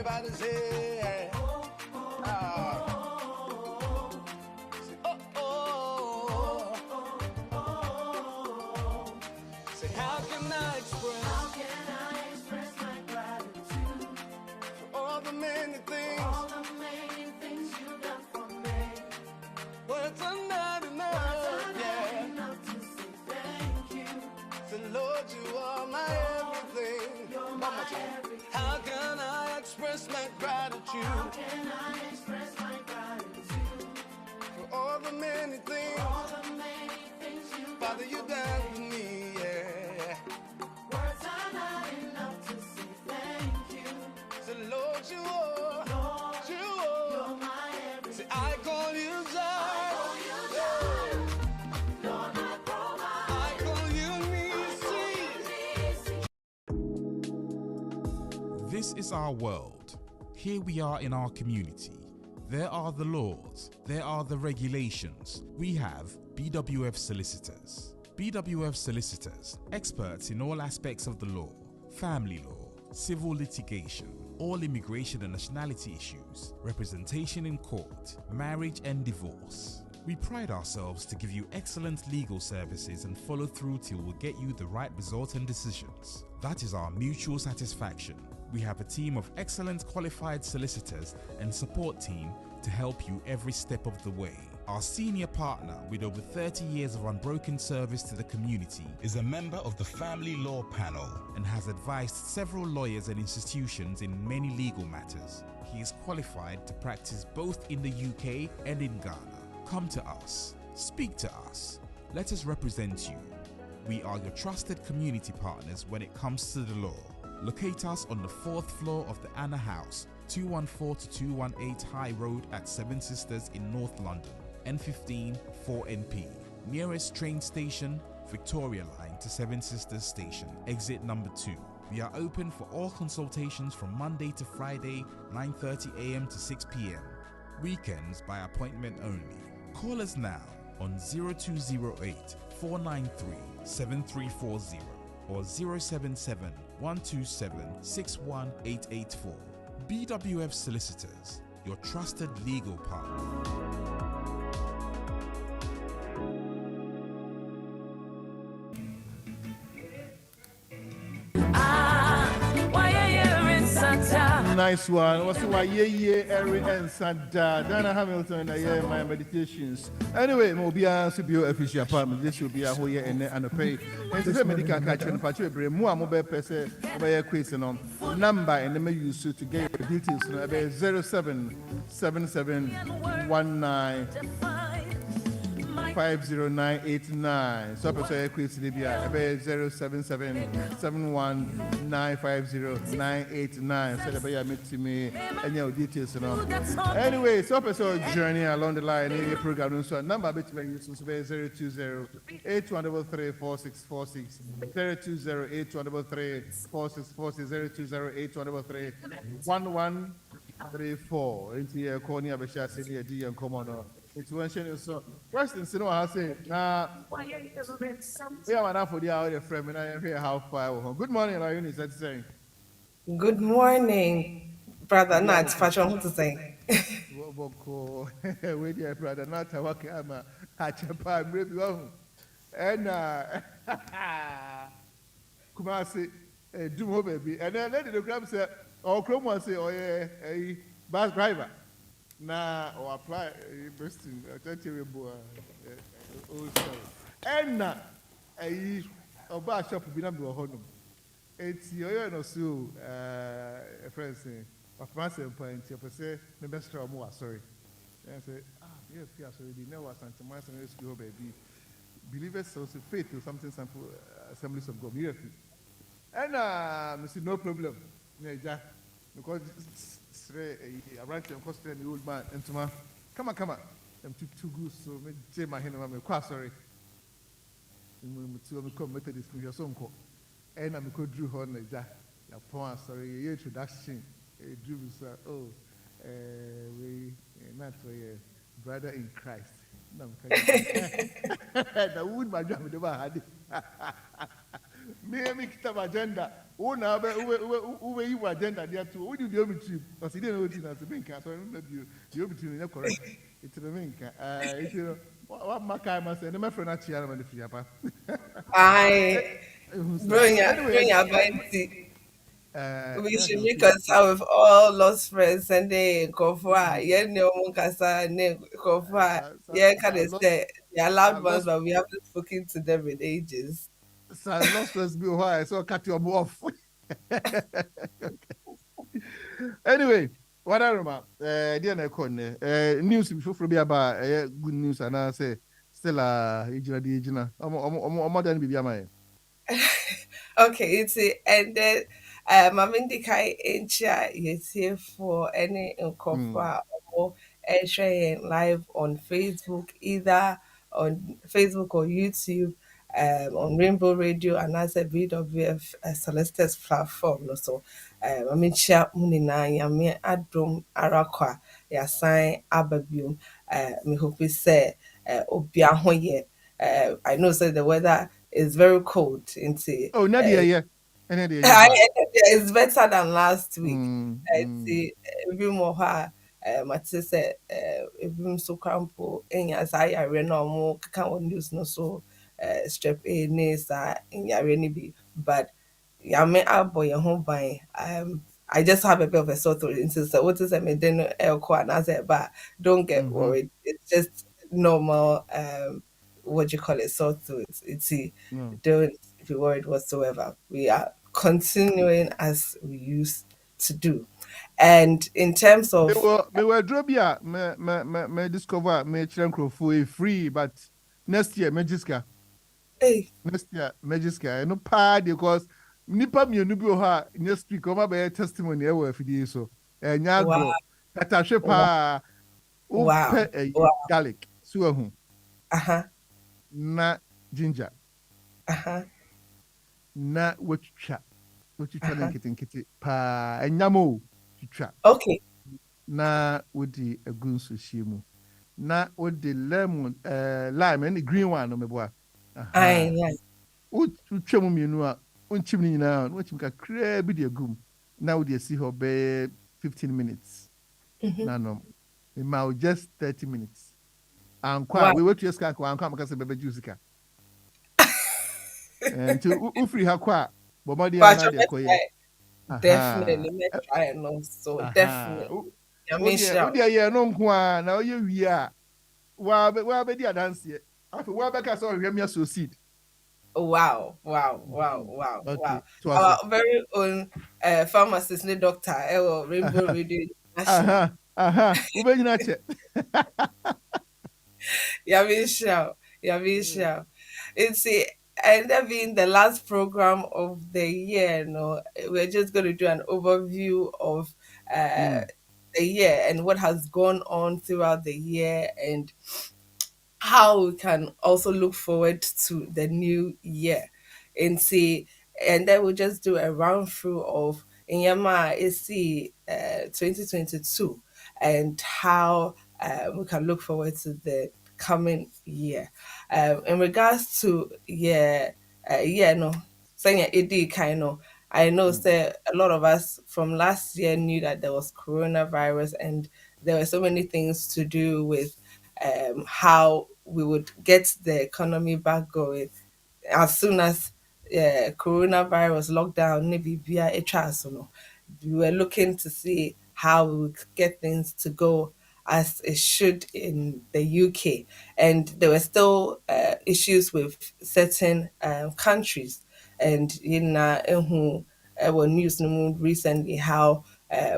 Everybody say, say, how can I express my gratitude for all the many things you've done for me? Words are not enough to say thank you. So Lord, you are my everything. You're my everything. How can I express my gratitude? How can I express my gratitude for all the many things you Father, you done for me, yeah. Words are not enough to say thank you. So Lord, you are, you're my everything. See, I call you Zion. Lord, I provide. I call you Nisi. This is our world. Here we are in our community. There are the laws. There are the regulations. We have BWF Solicitors. BWF Solicitors, experts in all aspects of the law, family law, civil litigation, all immigration and nationality issues, representation in court, marriage and divorce. We pride ourselves to give you excellent legal services and follow through till we get you the right result and decisions. That is our mutual satisfaction. We have a team of excellent qualified solicitors and support team to help you every step of the way. Our senior partner with over 30 years of unbroken service to the community is a member of the Family Law Panel and has advised several lawyers and institutions in many legal matters. He is qualified to practice both in the UK and in Ghana. Come to us. Speak to us. Let us represent you. We are your trusted community partners when it comes to the law. Locate us on the 4th floor of the Anna House, 214 to 218 High Road at Seven Sisters in North London, N15 4NP. Nearest train station, Victoria Line to Seven Sisters Station, exit number 2. We are open for all consultations from Monday to Friday, 9:30 a.m. to 6 p.m. Weekends by appointment only. Call us now on 0208 493 7340 or 077 127 61884. BWF Solicitors, your trusted legal partner. Nice one. What's why Erin and Santa Dana Hamilton and my meditations. Anyway, Mobia Subio official apartment. This will be a whole year and a pay. And to the medical catch and patch more mobile person by a question on number and the may use to get the details 077719 50989. So per quiz Libya 07771950989. So the meet me and your details. Anyway, so per journey along the line in the program. So number between you 020-8133-4646 020-8133-4646 020-8133-1134. Into your corner, Besha City, D and Commoner. It's one shame. So, questions, you know, I say, yeah, man, for the hour, friend, and I hear how far. Good morning, Eunice. That's saying. Good morning, brother. Nat, fashion to say. Wait, dear brother, not a walk. I'm a hatcher, maybe one. And, Kumasi, do more, baby. And then let the gram say, or Chrome say, oh, yeah, a bus driver. Na or apply investing and na a bar shop will be number one. It's your no so friends of massive point of say the best of more sorry. I say, yes, already know what Santa Mass and school baby. Believers also faith to something sample assemblies of God. And no problem. Because I write them cost the old man and to my come on. I'm too good, so say my hand. I'm quite sorry. I'm committed this to your song. And I'm called Drew Horn. Upon sorry, your introduction. Drew, we not for your brother in Christ. The wood my job with the bad. Me, agenda. Who now who you agenda there too? Who do the obitu? Because he didn't know it as a bank. So maybe the obitu is correct. It's the bank. It's what my kind must say. My friend actually am on the free apa. I Anyway, bring your body. We yeah, should no, reconcile with all lost friends and then Kofa. Yeah, no one can say name Kofa. Yeah, can they lost, say they are loved ones, lost, but we haven't spoken to them in ages. lost first be why so cut your off. Anyway, what I remember, dear Necon, news before be about good news, and I say, still, Ejina, the Ejina, more than Bibiama. Okay, it's and then Mamindi Kai Incha is here for any incofa or sharing live on Facebook, either on Facebook or YouTube, on Rainbow Radio and as a BWF Solicitors platform. No, so, I mean, share Munina, Yami Adum Arakwa, Yasign Ababium, me hope we say, Obiahoye. I know, say the weather is very cold into Oh, Nadia, yeah, and Nadia, yeah, I, ba. it's better than last week. Mm, mm, It's every more mate sɛ ebinom so krampo enya saa yare no a ɔmo keka wɔ news no so strep A ne saa yare no bi but yame abɔ yɛn ho ban I just have a bit of a sore throat nti sɛ wote sɛ mede no ɛrekɔ anaasɛ ɛba a don't get mm-hmm, worried, it's just normal what do you call it, sore throat. It's no. don't be worried whatsoever. We are continuing as we used to do. And in terms of Me were drobia, me discover, me chenko for free, but next year, Magiska, hey, next year, Magiska, no party because nipa mi onubi ha next week, over by testimony, ever if it so, and wow, yagro, katashe wow, pa, wow, upe a wow, garlic, suahu, uh-huh, na ginger, uh-huh, na wetcha, wetcha uh-huh. nkiti pa, and yamo, chicha. Okay. Na wodi agunsu shimu na wodi lemon lime and the green one no meboa I aha yeah. utwam mienu a unchim ni nyina no wachim kakra bi de agum na wodi asi ho be 15 minutes Mm-hmm. na no me ma just 30 minutes ankwa Wow. we wetu eska ankwa ankwa makase bebe juice ka nti ufiri ha kwa bomadi But ana de koye aha definitely let's try and also aha definitely. I mean sure. wodi ye no nko a na oye wi a wa be di adanse afi wa be ka so hwɛ me succeed Wow, wow, wow, wow, okay wow. so I Our say very own pharmacist, ne doctor, Rainbow aha Radio International. aha wo be nyina che Yavisha, Yavisha. It's and that being the last program of the year, no, we're just going to do an overview of uh, mm the year and what has gone on throughout the year and how we can also look forward to the new year and see, and then we'll just do a round through of Inyama AC 2022 and how we can look forward to the coming year. In regards to no, saying it kind of, I know mm that a lot of us from last year knew that there was coronavirus and there were so many things to do with how we would get the economy back going as soon as coronavirus lockdown maybe via HR. So no, we were looking to see how we would get things to go as it should in the UK, and there were still issues with certain countries, and in news no mu recently how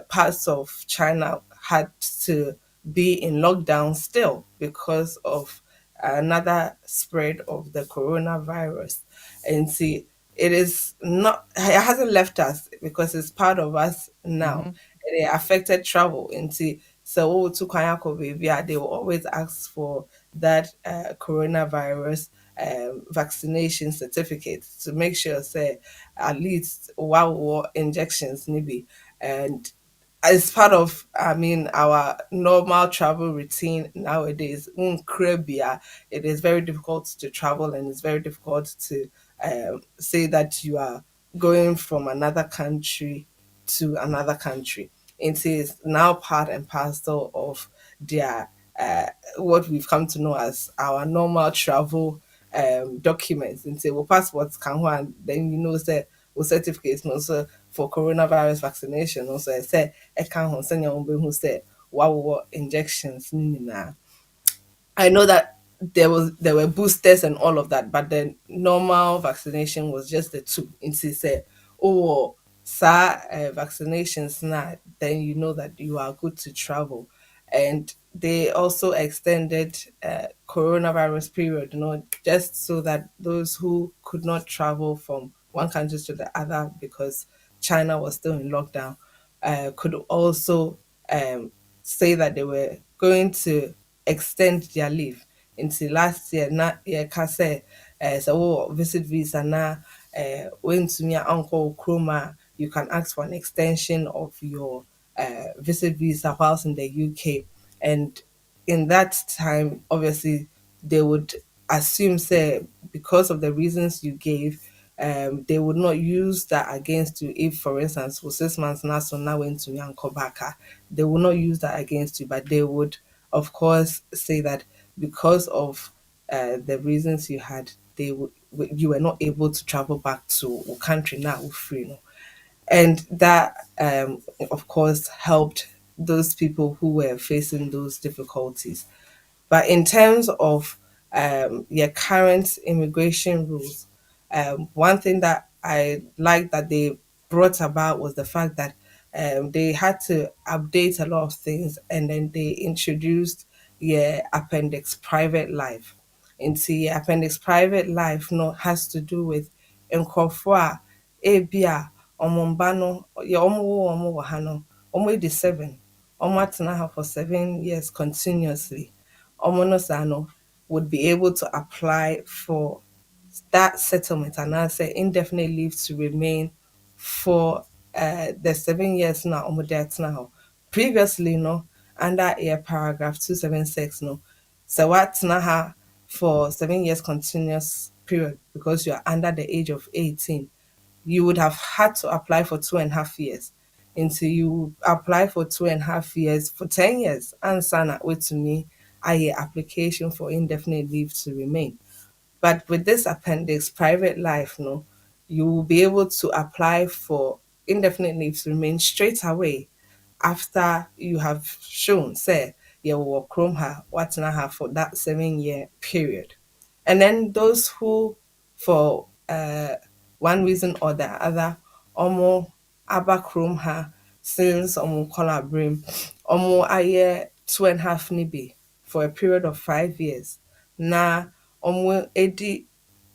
parts of China had to be in lockdown still because of another spread of the coronavirus. And see, it is not, it hasn't left us because it's part of us now. mhm And it affected travel. And see, so what to Kayako baby, they will always ask for that coronavirus vaccination certificate to make sure, say, at least one injections, maybe. And it's part of, I mean, our normal travel routine nowadays. Caribbean, it is very difficult to travel and it's very difficult to say that you are going from another country to another country. It is now part and parcel of their what we've come to know as our normal travel documents. And say, well, passports can one, then you know, say, well, certificates, no, so for coronavirus vaccination, also, I say, I can't send your own who said, wow, injections, nah. I know that there were boosters and all of that, but the normal vaccination was just the two. Into say, oh, sa vaccinations now, then you know that you are good to travel. And they also extended coronavirus period, just so that those who could not travel from one country to the other because China was still in lockdown could also say that they were going to extend their leave into last year. Na yɛka sɛ sɛ wowɔ visit visa na wontumi a ankɔ wo you can ask for an extension of your visit visa whilst in the UK. And in that time, obviously, they would assume, say, because of the reasons you gave, they would not use that against you. If, for instance, for 6 months now, so now went to Yankobaka, they will not use that against you, but they would, of course, say that because of the reasons you had, you were not able to travel back to your country now, free, and that of course helped those people who were facing those difficulties. But in terms of your current immigration rules, one thing that I like that they brought about was the fact that they had to update a lot of things, and then they introduced your appendix private life. Into your appendix private life, no, has to do with nkurɔfoɔ ebi a ɔmo mba no yɛ ɔmo wɔ ha no ɔmo adi 7, ɔmo atena ha for 7 years continuously. Ɔmo no saa no would be able to apply for that settlement and I say indefinite leave to remain for the 7 years now ɔmo de atena hɔ. Previously, no, under a paragraph 276, no, so watena ha for 7 years continuous period because you are under the age of 18, you would have had to apply for 2.5 years until you apply for 2.5 years for 10 years and sign up with me a application for indefinite leave to remain. But with this appendix private life, no, you will be able to apply for indefinite leave to remain straight away after you have shown, say, you will chrome her, what's not her for that 7 year period. And then those who, for one reason or the other, omo aba chrome her since omo color brim, omo aye 2.5 nibi for a period of 5 years. Na omo edi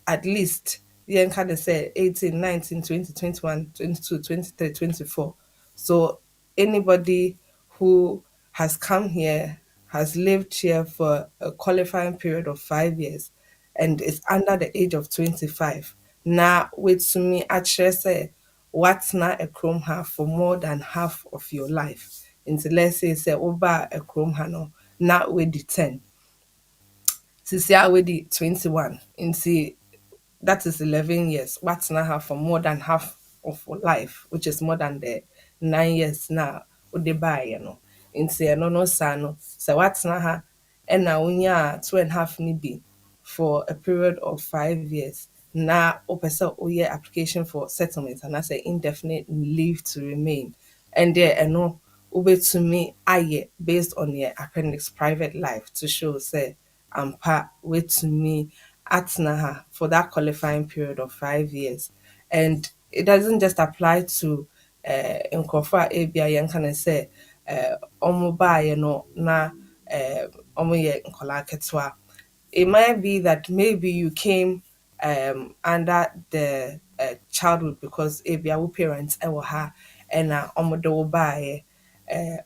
at least yɛnka de sɛ 18, 19, 20, 21, 22, 23, 24. So anybody who has come here, has lived here for a qualifying period of 5 years and is under the age of 25, na wetsumi akyerɛ sɛ watena a chrome ha for more than half of your life. Nti let's say sɛ woba a chrome ha no na wedi 10, sisi a wedi 21, nti that is 11 years. What's now have for more than half of life, which is more than the 9 years now. Would they buy, In no sano. So what's now ha and now unya 2.5 nibi for a period of 5 years. Na opesa oye application for settlement and I say indefinite leave to remain. And there and no ube to me aye based on your appendix private life to show say ampa wait to me atena ha for that qualifying period of 5 years. And it doesn't just apply to nkurɔfoɔ a ebi a yɛnka no sɛ ɔmo baeɛ no na ɔmo yɛ nkɔlaa ketewa. It might be that maybe you came under the childhood because ebi a wo parents ɛwɔ ha ɛna ɔmo de wo baeɛ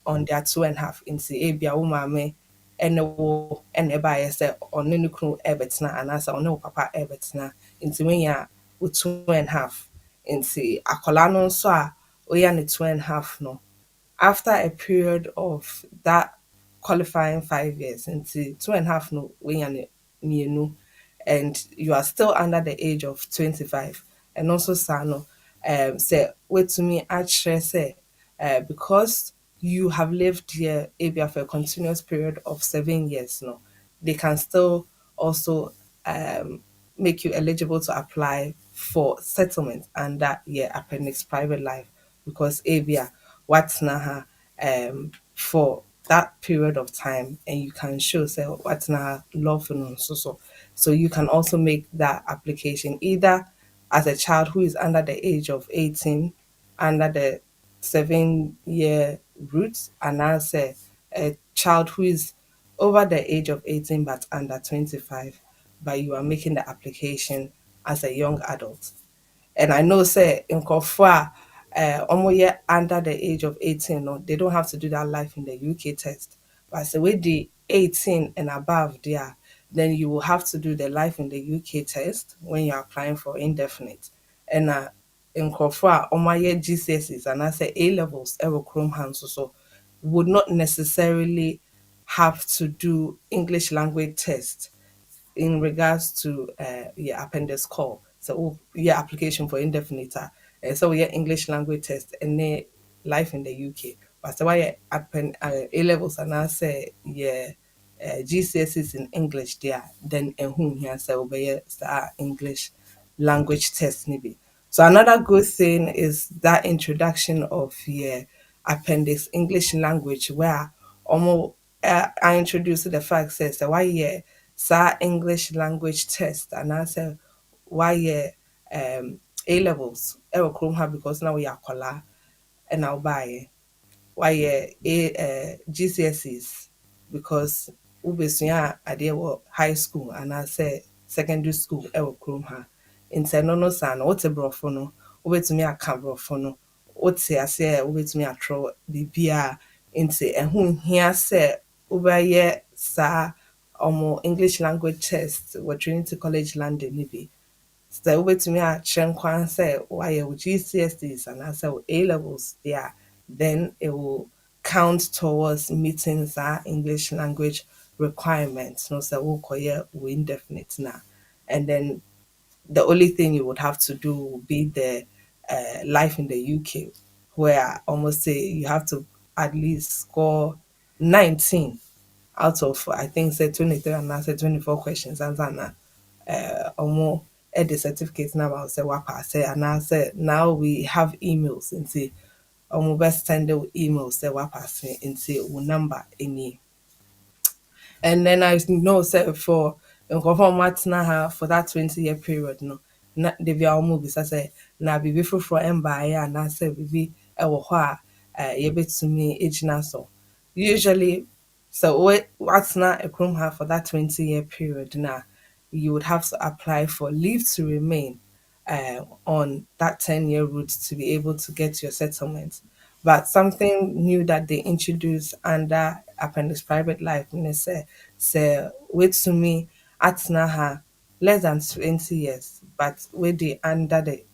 on their 2.5 nti ebi a wo maame ɛne wo ɛna ɛbaeɛ sɛ ɔne ne kunu ɛbɛtena anaasɛ ɔne wo papa ɛbɛtena nti wonya wo 2.5 nti akwadaa no nso a ɔyɛ ne 2.5 no after a period of that qualifying 5 years into 2.5 no wonya ne mmienu and you are still under the age of 25 and also saa no say wait to me actually say because you have lived here maybe for a continuous period of 7 years no, they can still also make you eligible to apply for settlement under your appendix private life because abia what's naha for that period of time and you can show say what's naha lawful no so you can also make that application either as a child who is under the age of 18 under the 7 year route and as a child who is over the age of 18 but under 25 but you are making the application as a young adult. And I know say in Kofua, under the age of 18, no, they don't have to do that life in the UK test. But say with the 18 and above there, then you will have to do the life in the UK test when you're applying for indefinite. And in Kofua, GCSEs and I say A levels, ever Chrome hands so would not necessarily have to do English language test in regards to your appendix call. So your application for indefinite. So your English language test and then life in the UK. But so why A levels and I say yeah GCSEs in English there, then and whom here say obey English language test maybe. So another good thing is that introduction of your appendix English language where almost I introduced the fact says that why yeah English language test and I said why yeah A levels ever chrome have because now we are kola and I'll buy why GCSEs because wobɛsua adeɛ wɔ high school and I say secondary school ɛwɔ kurom ha nti ɛno no saa no wote borɔfo no wobɛtumi aka borɔfo no wote aseɛ a wobɛtumi atwerɛ biribiaa nti ɛho nhia sɛ wobɛyɛ saa English language test wɔ Trinity College London no bi sɛ wobɛtumi akyerɛ nkwan sɛ woayɛ wo GCSEs anaasɛ wo A levels there, then it will count towards meeting that English language requirements. No, so wokɔyɛ wo indefinite na, and then the only thing you would have to do would be the life in the UK, where I almost say you have to at least score 19 out of I think say 23 and I said 24 questions and then more the certificate now I'll say what I say and I said now we have emails and say best send the emails say what I say and say number any and then I know set for confirm what now for that 20-year period no na de bia omo bisa say na bibi foforo emba ya na say bibi e wo ho a yebetumi ejina so usually so what's not a chrome have for that 20-year period now you would have to apply for leave to remain on that 10-year route to be able to get your settlement. But something new that they introduced under Appendix Private Life, say, wait to me at Naha less than 20 years, but with the under the,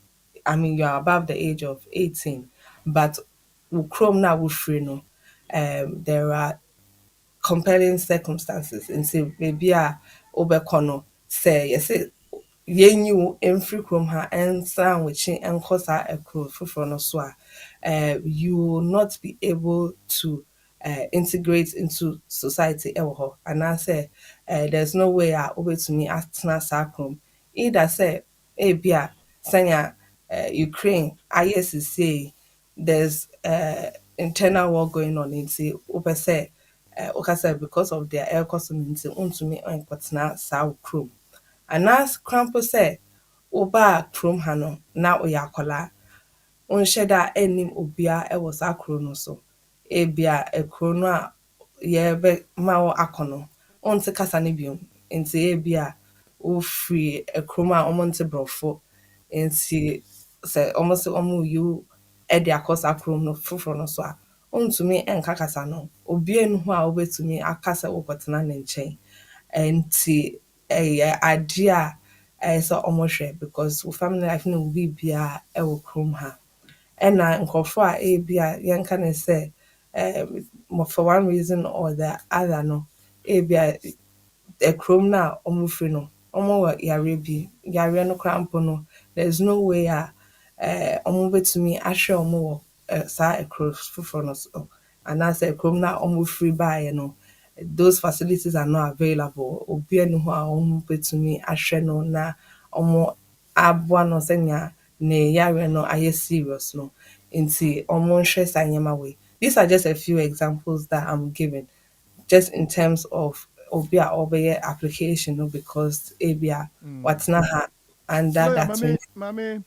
I mean, you're above the age of 18, but Chrome now will free no. There are compelling circumstances nti baabi a wobɛkɔ no sɛ yɛsɛ yɛnyi wo mfiri kurom ha ɛnsan wɔkyi ɛnkɔ saa ɛkuro foforɔ no so a you will not be able to integrate into society ɛwɔ hɔ anaasɛ there's no way a wobɛtumi atena saa kurom either sɛ ebi a sɛnea Ukraine ayɛ sisei there's internal war going on nti wopɛ sɛ okay, say because of their air community untumi nkɔtena saa wo kurom anaasɛ krampo sɛ woba kurom ha no na woyɛ akwadaa wonhyɛ da anim obia ɛwɔ saa kuro no so ebia ekuro no a yɛbɛma wo akɔ no wonte kasa no biom nti ebia wofiri ekurom a ɔmo nte borɔfo nti sɛ ɔmo sɛ ɔmo yi wo ɛde akɔ saa kurom no foforɔ no so a wontumi nka kasa no obia nu ho a wobɛtumi akasa wokɔtena ne nkyɛn nti ɛyɛ ade a ɛyɛ sɛ ɔmo hwɛ because wo family life no wo bibia ɛwɔ kurom ha ɛna nkurɔfo a ebi a yɛnka ne sɛ for one reason or the other no ebi a kurom no a ɔmo firi no ɔmo wɔ yareɛ bi yareɛ no koraa mpo no there's no way a ɔmo betumi ahwɛ ɔmo wɔ saa ekuro foforɔ no so anaasɛ ekurom na ɔmo firi baeɛ no those facilities are not available obi ani hɔ a ɔmo betumi ahwɛ no na ɔmo aboa no sɛnea ne yare no ayɛ serious no nti ɔmo nhwɛ saa nneɛma wei. These are just a few examples that I'm giving just in terms of obi a ɔbɛyɛ application no because ebi a watena ha under lawyer that 20. mame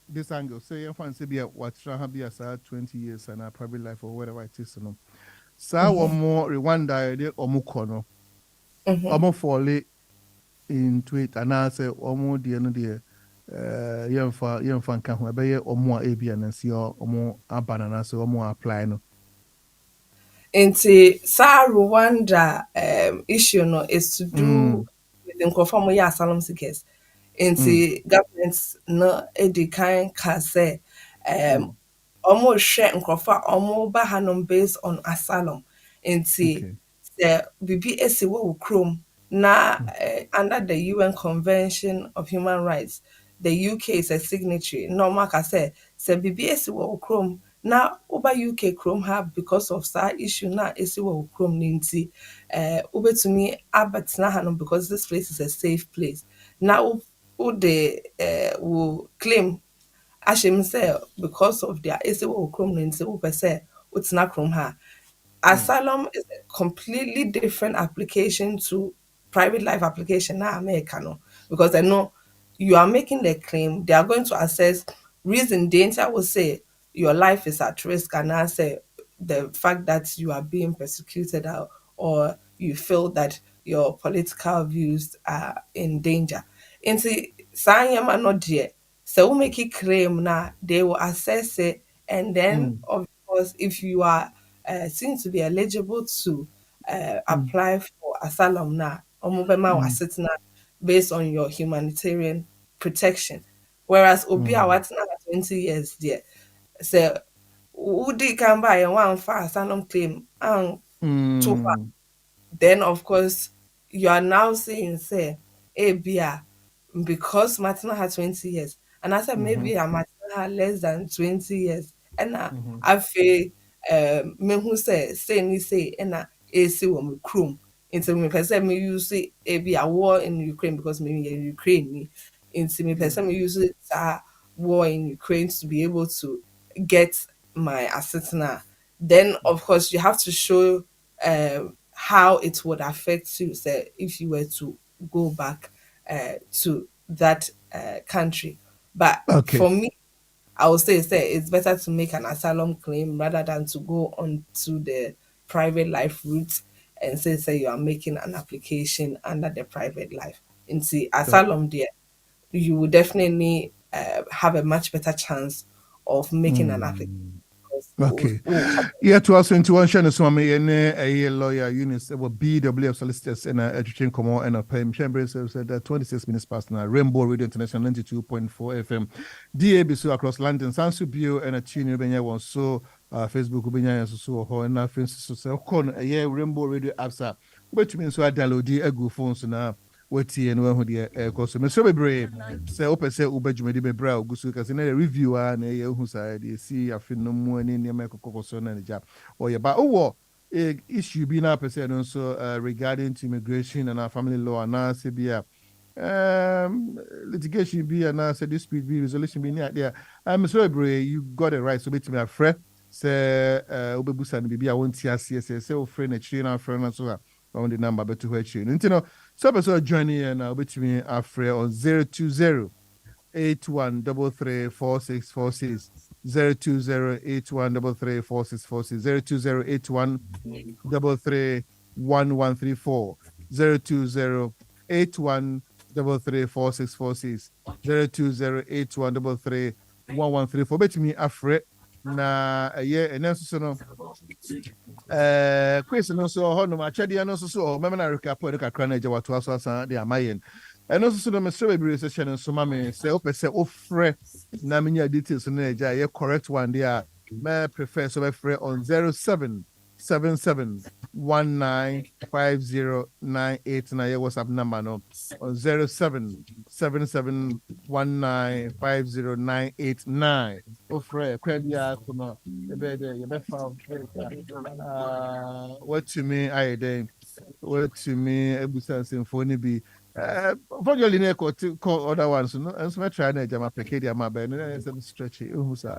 this angle say your fan say be what try be as 20 years and a private life or whatever it is no sa one more Rwanda de omuko no omo fall into it and I say omo de no de yemfa nka ho be ye omo a ebia na si omo abanana so omo apply no Nti saa Rwanda issue no is to do with nkurɔfoɔ a wɔyɛ asylum seekers. Nti government no edi kan ka sɛ wɔrehwɛ nkurɔfoɔ a wɔba hanom based on asylum. Nti okay sɛ biribi esi wɔ wo kurom na under the UN Convention of Human Rights, the UK is a signatory. Na wɔn aka sɛ biribi esi wɔ wo kurom na woba UK kurom ha because of saa issue na esi wɔ wo kurom no nti wobɛtumi abɛtena hanom because this place is a safe place. Na wode wo claim ahyɛ mu sɛ because of their esi wɔ wo kurom no nti wopɛ sɛ wotena kurom ha. Asylum is a completely different application to private life application na America no because I know you are making the claim they are going to assess reason the entire will say your life is at risk and I say the fact that you are being persecuted or you feel that your political views are in danger. And see, Sanyama not there. So we make it claim now they will assess it and then of course if you are seen to be eligible to apply for asylum now, omobema wasitna based on your humanitarian protection. Whereas obi a watena 20 years there, say udi kan buy one for asylum claim and too far. Then of course you are now saying say bia because Martina had 20 years and I said maybe I Martina had less than 20 years and I feel me who say ni say and AC wo krum into me person me use be a war in Ukraine because maybe in Ukraine ni into me person me use war in Ukraine to be able to get my asset. Then of course you have to show how it would affect you say if you were to go back to that country. But okay for me I would say it's better to make an asylum claim rather than to go on to the private life route and say you are making an application under the private life. In the asylum there, you will definitely have a much better chance of making an application. Okay. Yeah, to us into one channel, so I'm a lawyer, Eunice, BWF Solicitors, and a education come on and a pay. Chambers said that 26 minutes past now, Rainbow Radio International 92.4 FM, DAB so across London, Sansubio, and a Chino Benya was so Facebook Benya so ho and nothing so con a year Rainbow Radio apps, which means so I download a good phone so now. Wati and one dear course. Mr. Brave, say open say Uber Jumedi Bebra, Gusukas in a reviewer and a who side see a fin no more in the American Cocoson and a job. Or yeah, but issue being up percent also regarding to immigration and our family law and now say be litigation be and now say dispute be resolution be near there. Mr. Brave, you got it right, so be to me a friend. Say Ubebusan be I won't see us say friend a chain our friend so on the number but to her chain. You know, so episode joining and I'll be to me after on 020-8133-4646 020-8133-4646 020-8133-1134 020-8133-4646 020-8133-1134 bet me after na and then so Chris no so ho no ma chede no so mema na recap no kakra na eje wato aso asan de amayen eno so no me sebe bi session so ma me say opese ofre na menya details no eje ye correct one there me prefer so be free on 077195098 na your WhatsApp number no on 077795098 ofre kwabia kuma ebe de you be found what to me I dey what to me ebusan symphony be unfortunately na call other ones no and so try na jama peke dia ma be no say stretch who sa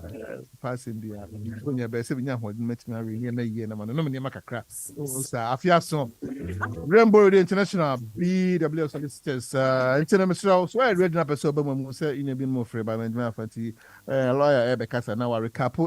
passing dia onya be say binya ho metimi awe ye na yie na ma no me makakra sa afia so Rainbow Radio International BWF Solicitors international so I read na person ba mu say ina bi mo free ba Benjamin Afati lawyer Ebe Kasa na wa recap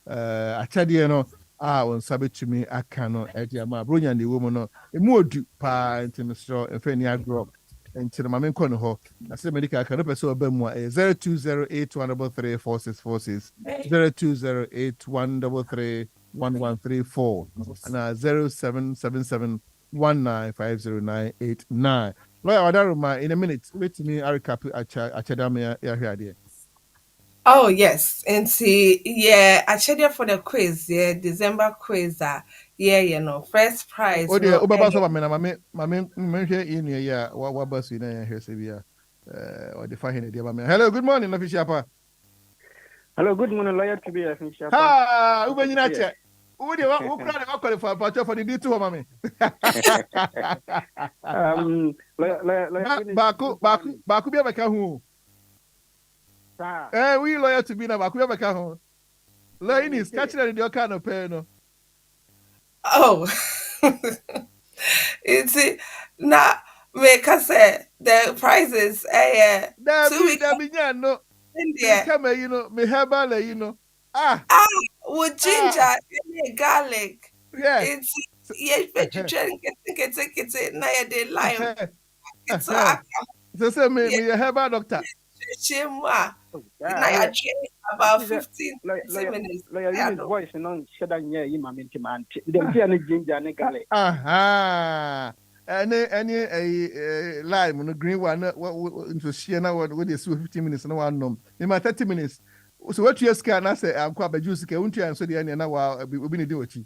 achade no on sabe to me aka no ma bronya ne wo mu no emu odu pa international efe ni agro nti ma menko no ho na say medical aka no person ba mu 0208134646 0208131134 na 0777 195098 lawyer wadaruma in a minute wait me I recap achadam ya here. Oh yes, and see, yeah, I checked it for the quiz, yeah, December quiz, first prize, Oh dear, Obaba so me here in here, what bus in here Sevilla. Or the fine idea. Hello, good morning, official pa. Hello, good morning, lawyer to be a Ha, who you not check? Who the who qualify for the D2 mama? Baku be beka hu. We lawyer to be na baku be beka hu. Eunice, catch the kind of pay no. Oh, it's now make us say the prizes, 2 weeks no. India. Come you know, me herbal, you know. With ginger, garlic. Yeah. It's vegetarian. It's now they lime. It's so me a herbal doctor. Now I drink about 15 minutes. Lawyer Eunice voice no sheda nya yi ma menti man. Dem pia no ginger ne garlic. Any lime no green one into share now what they 15 minutes no one nom. In my 30 minutes. So what you scan I say I'm quite by juice ke untu and so the na wa obi ne dey ochi.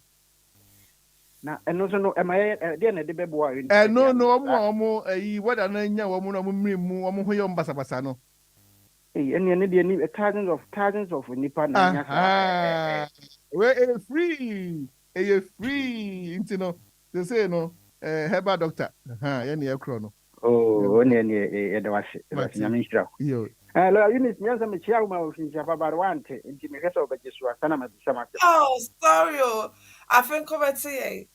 Na eno so no am I dey na dey bebo no omo what na nya omo no mu omo ho yom basabasa no. And the thousands of nipa na we free you know they say no herbal doctor any ekro no oh ne da wase nyame nshira yo Lawyer Eunice nyanza me chia uma ofinja baba wante nti me kesa obajesu asana mabisa make oh sorry I think over to you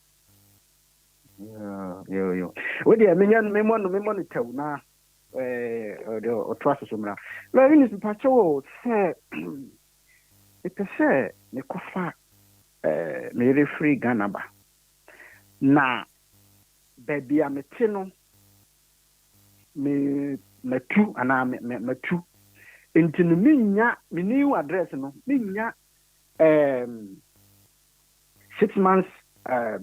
yo we dey me nyan me mo tew na o trust sumra la Eunice pacho se epese ne kofa me refree Ghana ba na baby amete no me matu ana matu enti no minya me new address no minya 6 months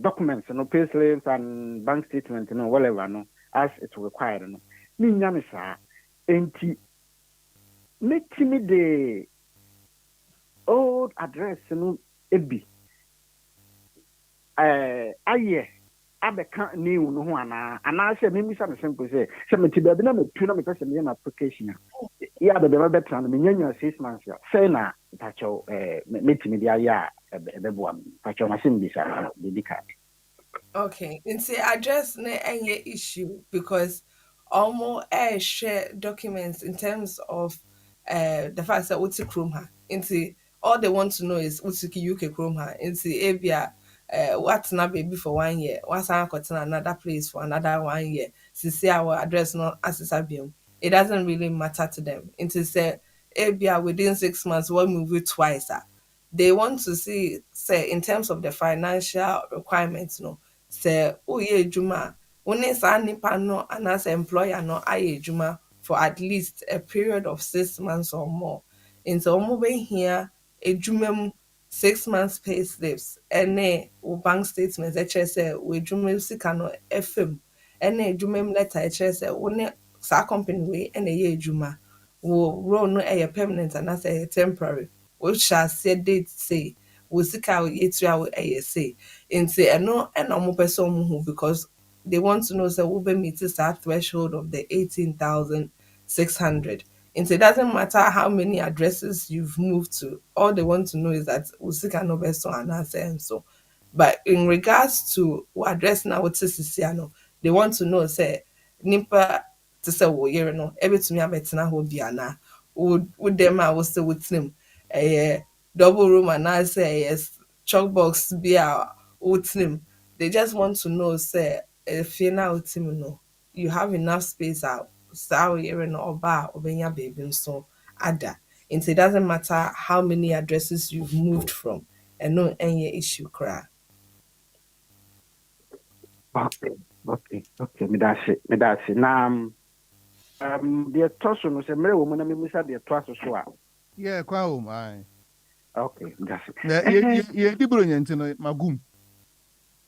documents no pay slips and bank statements no whatever no as it's required no minya me sa enti metimi de old address no ebi aye abeka new no ho ana se me misa me simple say se me ti baby na me tu na me pese me na application ya be better na me nyanya 6 months ya say na pacho metimi dia ya ebebo am pacho machine bisa be card. Okay, nti address na any issue because almost share documents in terms of the fact that what's Chrome ha. Nti all they want to know is what's UK Chrome ha. Nti Abia what's not baby for 1 year. What's another place for another 1 year. See our address not as it doesn't really matter to them. Nti say Abia within 6 months we'll move it twice. They want to see say in terms of the financial requirements no say ye juma one sa nipa no anas employer no aye juma for at least a period of 6 months or more. In so omo here a juma 6 months pay slips ene o bank statements say we juma sika no fm ene juma letter say one sa company we ene ye juma wo role no permanent and as a temporary which shall say date say Wosika yetua say and say no and omo person who because they want to know say we be meet that threshold of the 18,600. And it doesn't matter how many addresses you've moved to. All they want to know is that Usika no beso and answer so. But in regards to what address now what no, they want to know say nipa to say wo yere no every to me abetena ho biana would them I was still with him a double room and I say yes chalk box be a with him. They just want to know say if you now with him no you have enough space out saa yere no oba obenya baby so ada. And it doesn't matter how many addresses you've moved from and no any issue cry. Okay. Me that's it. Now, the toss no say mere woman na me musa the toss so a. Yeah, kwa home. Aye. Okay, that's it. Yeah, di bro nyenti no magum.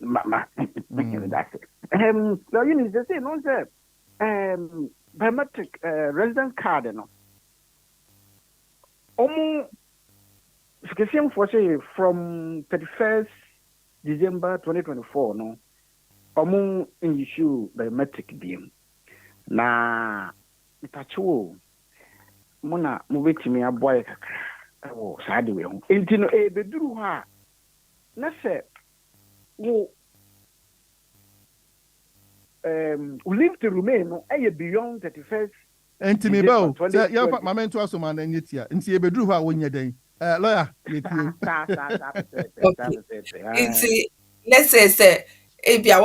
That's it. Now you need to say no say biometric resident card no. For say from 31st December 2024 no. In issue biometric beam. Na itacho mona mubetimi aboy kakra wo saade we ho enti no beduru ha na se wo live to remain no beyond 31st enti me ba o say ya fa mama nto aso man na nyetia enti beduru ha wo nya den lawyer yetie It's let's say Ebia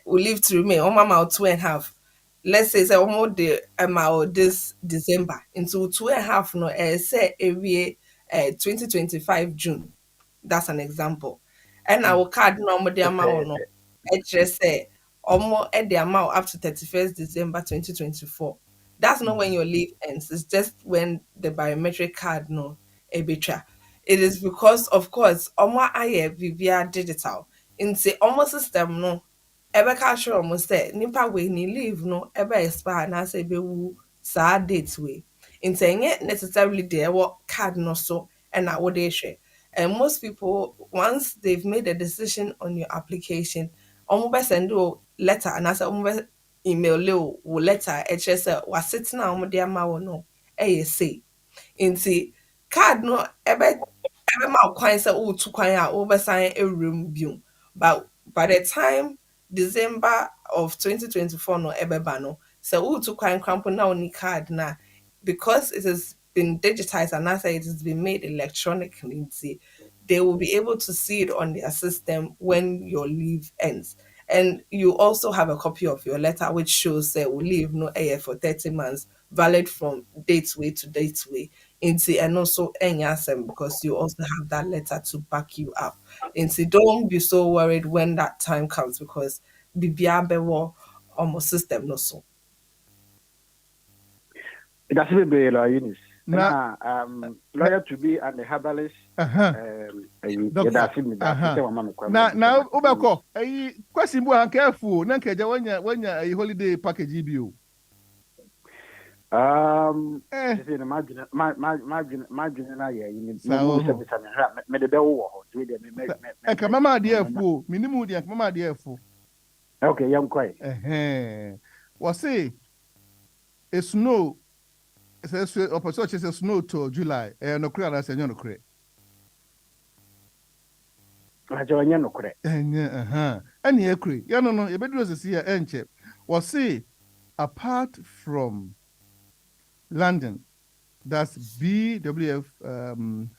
we live to remain on mama 2.5. Let's say almost the amount this December into 2.5 no say every 2025 June. That's an example. And our card number the amount no it just say almost at the amount up to 31st December 2024. That's not when your leave ends. It's just when the biometric card no ebitra. It is because of course omo aye bibia digital. Into almost system no ebe ka sure almost say nipa we ni leave no ebe expire na say be wu sa date we. Into enye necessarily there what card no so and na what they share. And most people, once they've made a decision on your application, almost send you letter and as almost email you letter. It's just was sitting on the amount no. Say, into card no ebe ma kwan say oh to kwan a over sign a room view. But by the time December of 2024 no ebe ba no, so oh to kwan cramp na only card na because it has been digitized and as it has been made electronically, they will be able to see it on their system when your leave ends. And you also have a copy of your letter which shows that we leave no air for 30 months, valid from date way to date way. And also NSM because you also have that letter to back you up. Don't be so worried when that time comes because BBA almost system no so. That's a bit Eunice. Now, lawyer to be and the herbalist. Now, Obako, question boy, I'm careful. Nanka, when you a holiday package, you. Imagine, Mama, dear fool, minimum, dear Mama, dear fool. Okay, young quite. Was say, a snow. Says opportunity says snow to July. No clear as a no cre. I join no cre. And ye cre. Ya no, you better see a enche. Was say apart from London, does BWF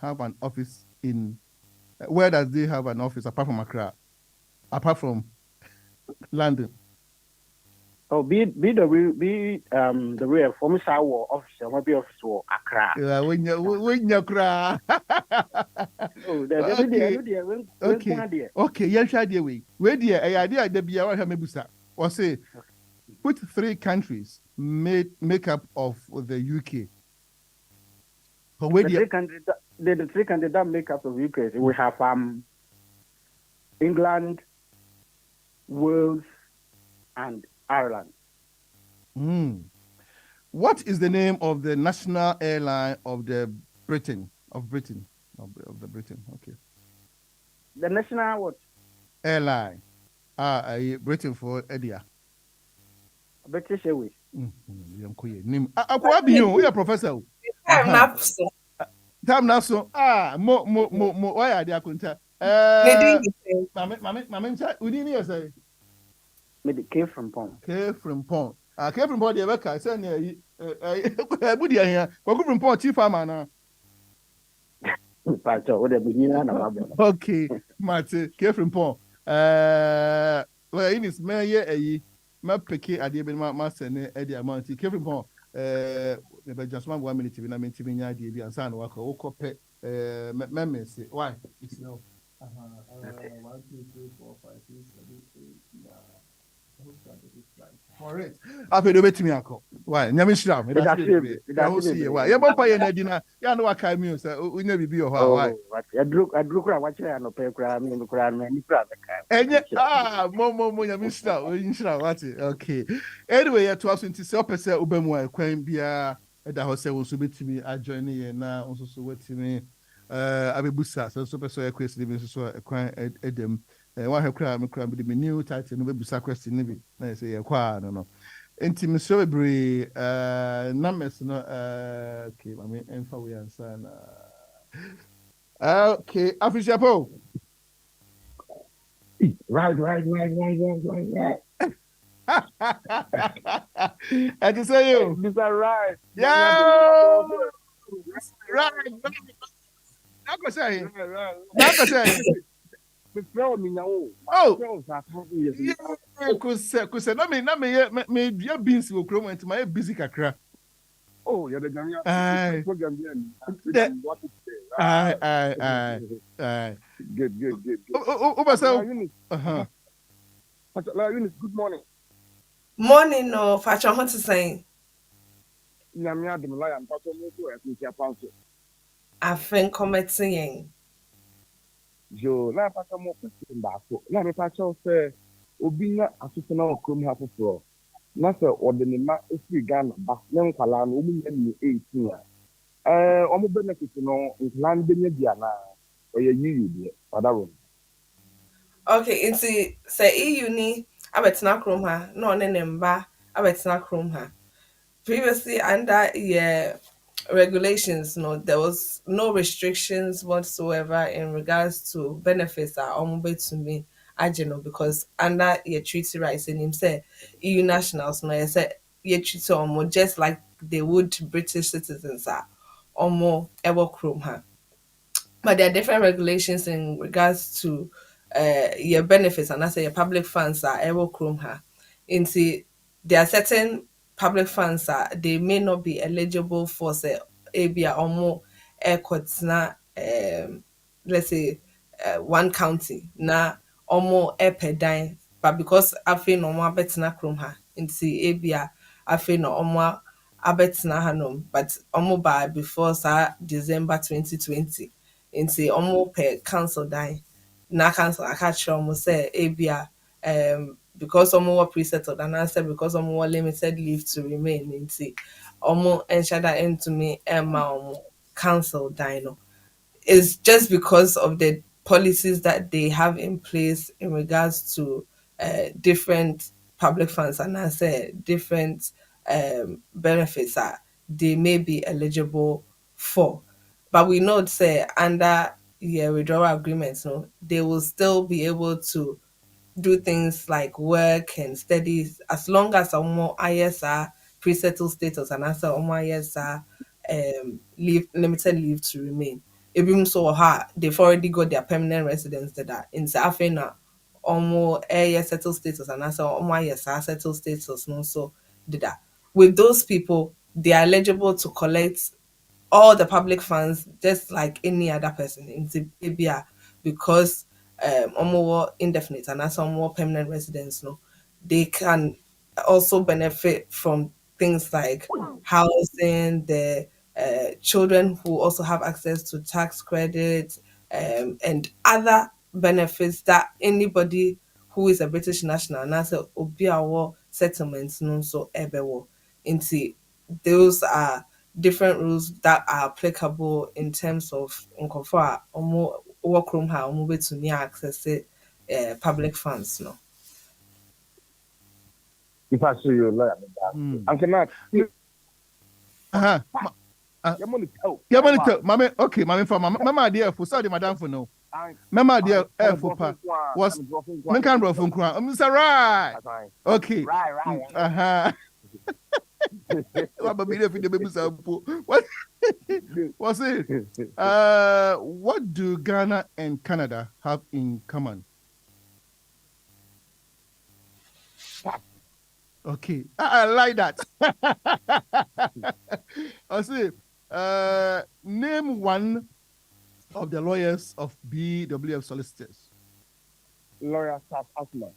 have an office in where does they have an office apart from Accra? Apart from London. Oh, the way from our office, my be office or Accra. Yeah, when you cry. Okay, yes, idea we. Where dear, a idea that be our Hamebusa. Or say, which 3 countries make up of the UK? The 3 countries that make up of UK, we have England, Wales, and Ireland. What is the name of the national airline of the Britain? Okay. The national what? Airline. Britain for Edia. British Airways. Nim. Akwa bi yo, we professor. I'm Aha. not so. Time na so. Mo. Why are they akunta? They didn't say, Mame ncha, uni ni say. Maybe came from Pong. K from Pond. K from Pond dey beka say na yi. Budi ahia. Kwaku from Pond chief farmer na. Pacho, what the beginner na mabo. Okay, Mate, K from Pond. Well, Eunice, me ye ayi. Ma peke ade bi ma sene e dey amount. K from Pond. Me be just 1 minute bi na me ntimi nya ade bi ansa na waka. Wo kope me say why? It's no. 1 2 3 4 5 6 7 8 9. Correct. After the betimi akọ. Why? Nyame shira. Me da see. Why? Ye bompa ye na di na. Ya no waka mi o say unya bibi o ho. Why? I drew kura watch ya no pay kura me kura me ni kura ka. Enye mo nyame shira. O shira what? Okay. Anyway, ya to aso nti se opese obemu a kwan bia e da ho se wo so betimi a join ye na nso so wetimi abebusa so pese ya kwesi bi nso so kwan edem. One have crime with the new title, no baby sacristy, maybe. I say, a qua, no. Intimate celebrity, numbers, no, okay, I mean, and for we answer. Okay, official Poe. Right. I can say you. These are right. Yeah. Right. Not gonna say. Not gonna say. Oh, kuse na me dua beans wo krom enti my busy kakra. Oh, you're the Ghanaian program. Aye. Good. Oh, myself. Eunice, good morning. morning no fashion what to say. Nyame adom la ya mpato mo ko e ti apanso. Afen committing. Jo, na pata mo question baako. Na me pa cho se obi na asose na okrom ha foforo. Na se ode ne ma efiri Ghana ba ne nkwala no omu nya ni 18 a. Omo benefit no nkwala de nya dia na oye yiyi de. Odaro. Okay, into say uni abetna chrome ha no ne nemba abetna chrome ha. Previously under regulations, no, there was no restrictions whatsoever in regards to benefits that ombe to me. I know because under your treaty rights in him say EU nationals, no, I said you treaty almost just like they would British citizens are almost ever chrome ha. But there are different regulations in regards to your benefits and that's your public funds are ever chrome her. Into there are certain public funds that they may not be eligible for say ABA or more air courts na let's say one county na or more air per dime but because I feel no more betina chrome her into ABA I feel no more abetna hanom but almost by before December 2020 nti ɔmo pɛ council dan na council aka kyerɛ ɔmo sɛ ebia because ɔmo wɔ pre-settled anaasɛ because ɔmo wɔ limited leave to remain nti ɔmo nhyɛ da ntumi ɛma ɔmo council dan no it's just because of the policies that they have in place in regards to different public funds and I say different benefits that they may be eligible for. But we know say under withdrawal agreements, no, they will still be able to do things like work and studies as long as more ISR pre-settled status and as more ISR leave limited leave to remain. Even so they've already got their permanent residence there in Safina almost air settled status and as more ISR settled status no so did that. With those people, they are eligible to collect all the public funds just like any other person in Zambia because more indefinite and as more permanent residents no they can also benefit from things like housing the children who also have access to tax credits and other benefits that anybody who is a British national and as a obiawo settlements no so ebewo into those are different rules that are applicable in terms of nkurɔfoɔ a workroom how move to me access public funds no. If I see you lawyer, I'm cannot. Uh-huh. Your money tell. Yeah, money tell. Mama, okay, mama for mama dear for sorry madam for no. Mama dear for pa was men can bro from kran. Mr. Right. Okay. Right. Uh-huh. What baby the baby sample. What was it? What do Ghana and Canada have in common? Okay. I like that. I see. Name one of the lawyers of BWF Solicitors. Lawyer South Asma.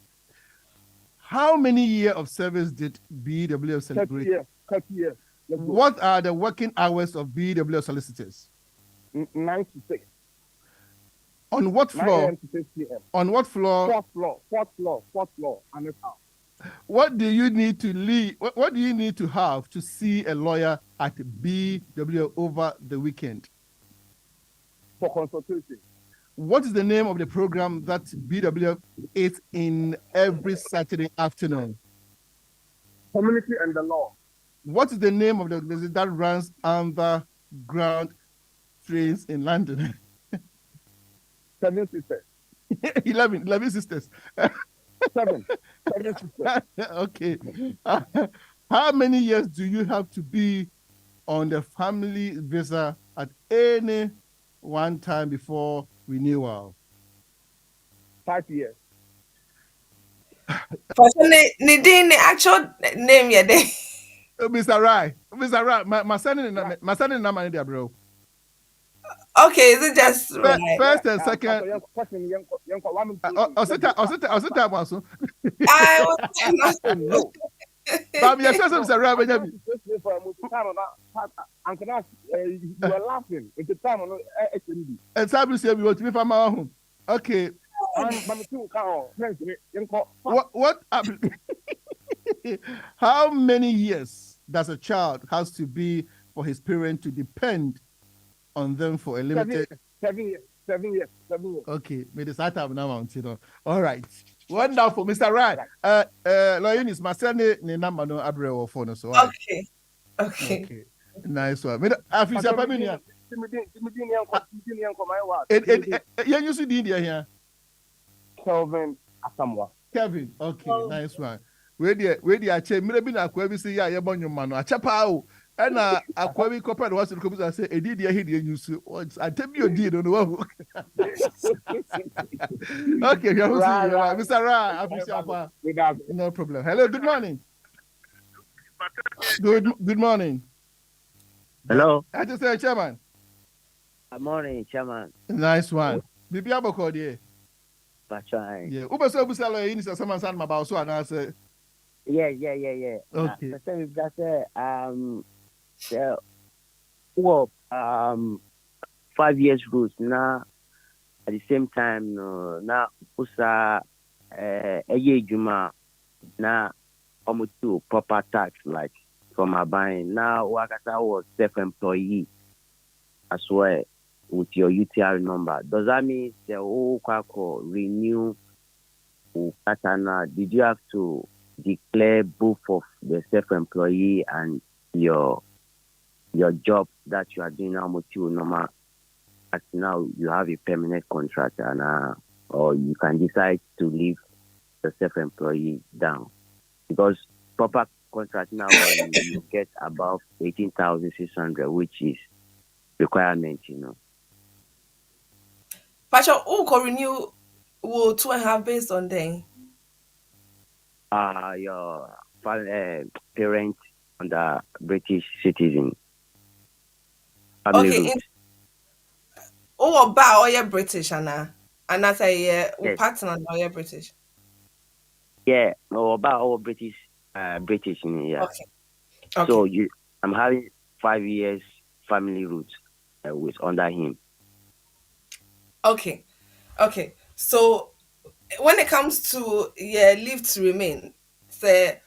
How many years of service did BWF celebrate? 30 years. What are the working hours of BWF Solicitors? 9 to 6. On what floor? 9 to 6 p.m. On what floor? Fourth floor. And it's out. What do you need to leave? What do you need to have to see a lawyer at BWF over the weekend? For consultation. What is the name of the program that BWF is in every Saturday afternoon? Community and the law. What is the name of the organization that runs underground trains in London? 7 sisters. 11 sisters. 7 sisters. Okay. How many years do you have to be on the family visa at any one time before renewal? 5 years. The actual name yeah there. Mr. Rai, my son in Namani there, bro. Okay, is it just right? First and second. I was No. But yes, Mr. Rai, you were laughing at the time on HMD. and Sabu said we want to be from our home. Okay. What how many years does a child has to be for his parent to depend on them for a limited 7 years. Okay, may the start up now, all right. Wonderful, Mr. Ryan. Eunice, my son ni number no abre or phone so. Okay. Nice one. Me afisa pa me nia. Yeah, you see the India here. Kelvin Asamoah. Kevin, okay, nice one. Where the ache me be na akwa bi say ya ye bonyo ma no achepa o. E na akwa bi corporate was to come say e di here the use. I tell you did no know. Okay, you right. Mr. Ra, afisa no problem. Hello, good morning. Good morning. Hello. I just say chairman. Good morning, chairman. Nice one. Bibi aboko there. Yeah. Uber so busalo Eunice someone send my about so and I say. Yeah. Okay. We've got well 5 years rules now. At the same time, no now usa juma na to proper tax like from my buying. Now Wakata was self-employee as well with your UTR number. Does that mean the whole Kwako renew Katana? Did you have to declare both of the self-employee and your job that you are doing now Mutu normal? As now you have a permanent contract and or you can decide to leave the self-employee down because proper contract now you get above 18,600, which is requirement, Pacho, who can renew will 2.5 based on them? Your parent on the British citizen. Okay. Ba or you British, Anna? And that's a partner or you British? Yeah, ba British, British in here. Okay. So I'm having 5 years family roots with under him. Okay. So when it comes to leave to remain, say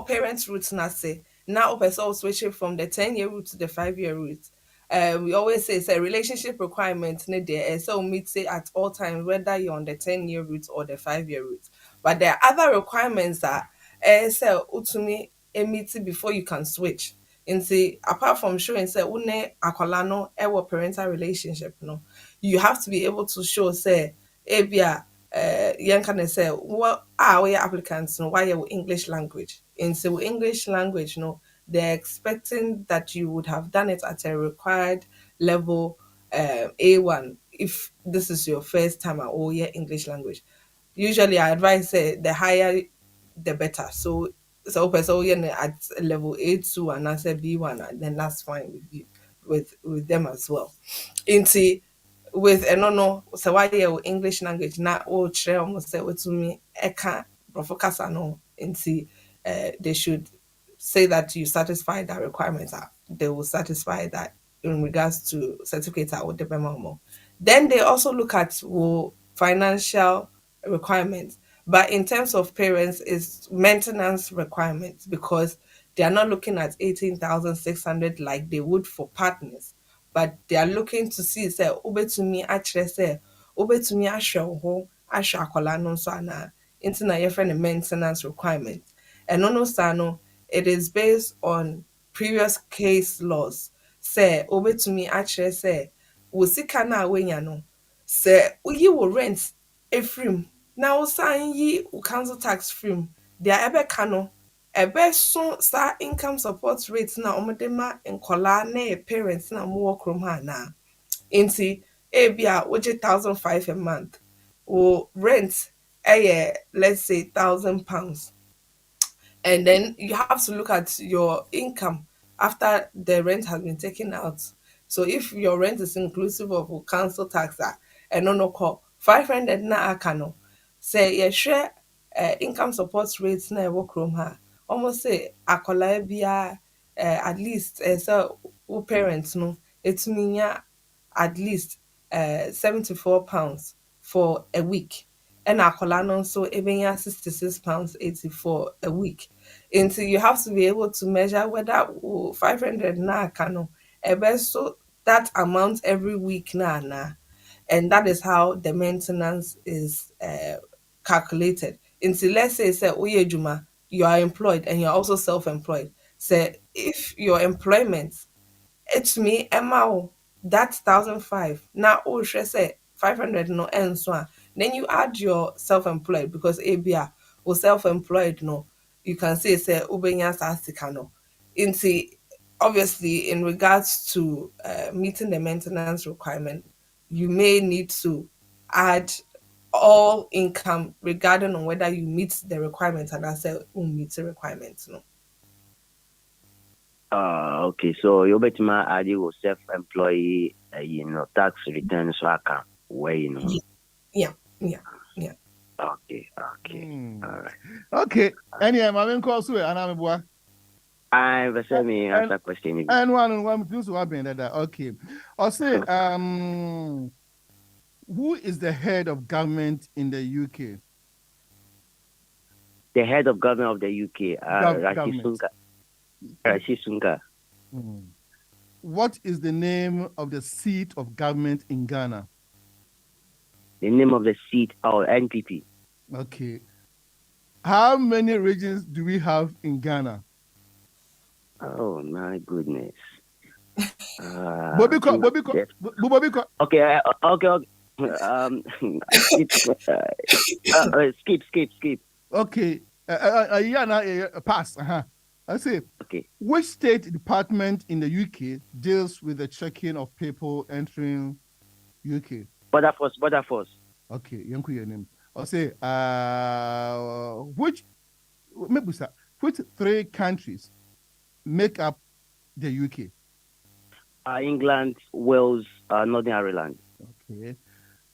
parents' roots now say now person switching from the 10-year route to the 5-year route. we always say relationship requirements need there. So meet say at all times, whether you're on the 10-year route or the 5-year route. But there are other requirements that say utumi meet before you can switch. And see, apart from showing say une akwala no ewo parental relationship no, you have to be able to show say ebia young can say what are your applicants no why your English language. And so English language no, they're expecting that you would have done it at a required level A1 if this is your first time at all year English language. Usually I advise the higher the better. So person at level A2 and I say B1 and then that's fine with you with them as well. Into with no so why your English language na o chere almost say to me eka profokasa no into they should say that you satisfy that requirement, they will satisfy that in regards to certificate or the memo. Then they also look at financial requirements. But in terms of parents, it's maintenance requirements because they are not looking at 18,600 like they would for partners. But they are looking to see say obetumi actually say obetumi ahwe ho ahwe akwala no so ana into na your friend maintenance requirement. And no it is based on previous case laws. Say obetumi actually say wo sika na wenya no say uyi wo rent efrim na wo san yi wo council tax from dia ebe ka no ebe so sa income support rate na omode ma nkola na e parents na mo work from ha na inti ebia woje 1,500 a month wo rent let's say £1,000, and then you have to look at your income after the rent has been taken out. So if your rent is inclusive of council tax, and no call 500 na akano, say yeah share income support rates na work room ha. Almost say akola bia at least so parents no it's minya at least £74 for a week. And akola no so ebenya £66 80 for a week. Until you have to be able to measure whether 500 na kano ebe so that amount every week na, and that is how the maintenance is calculated. Until let's say oye juma, you are employed and you're also self-employed. Say if your employment it's me Emma that 1,500 now oh she say 500 no and so on. Then you add your self-employed because ABA or self-employed no you can say ubenya sasika no into obviously in regards to meeting the maintenance requirement you may need to add all income regarding on whether you meet the requirements and I say meet the requirements no. Okay, so you bet my ID was self-employed, tax returns so I can weigh, Yeah. Okay. All right. Okay. Anyway, my main call to and I'm boy. I was me answer question. And one things will happen that. Okay. I'll say who is the head of government in the UK? The head of government of the UK, Rashi Sunga. What is the name of the seat of government in Ghana? The name of the seat, NPP. Okay. How many regions do we have in Oh my goodness. Bobiko. Okay. Skip. Okay. Pass. I say. Okay. Which state department in the UK deals with the checking of people entering UK? Border Force. Okay. Yanku your name. I say. Which 3 countries make up the UK? England, Wales, Northern Ireland. Okay.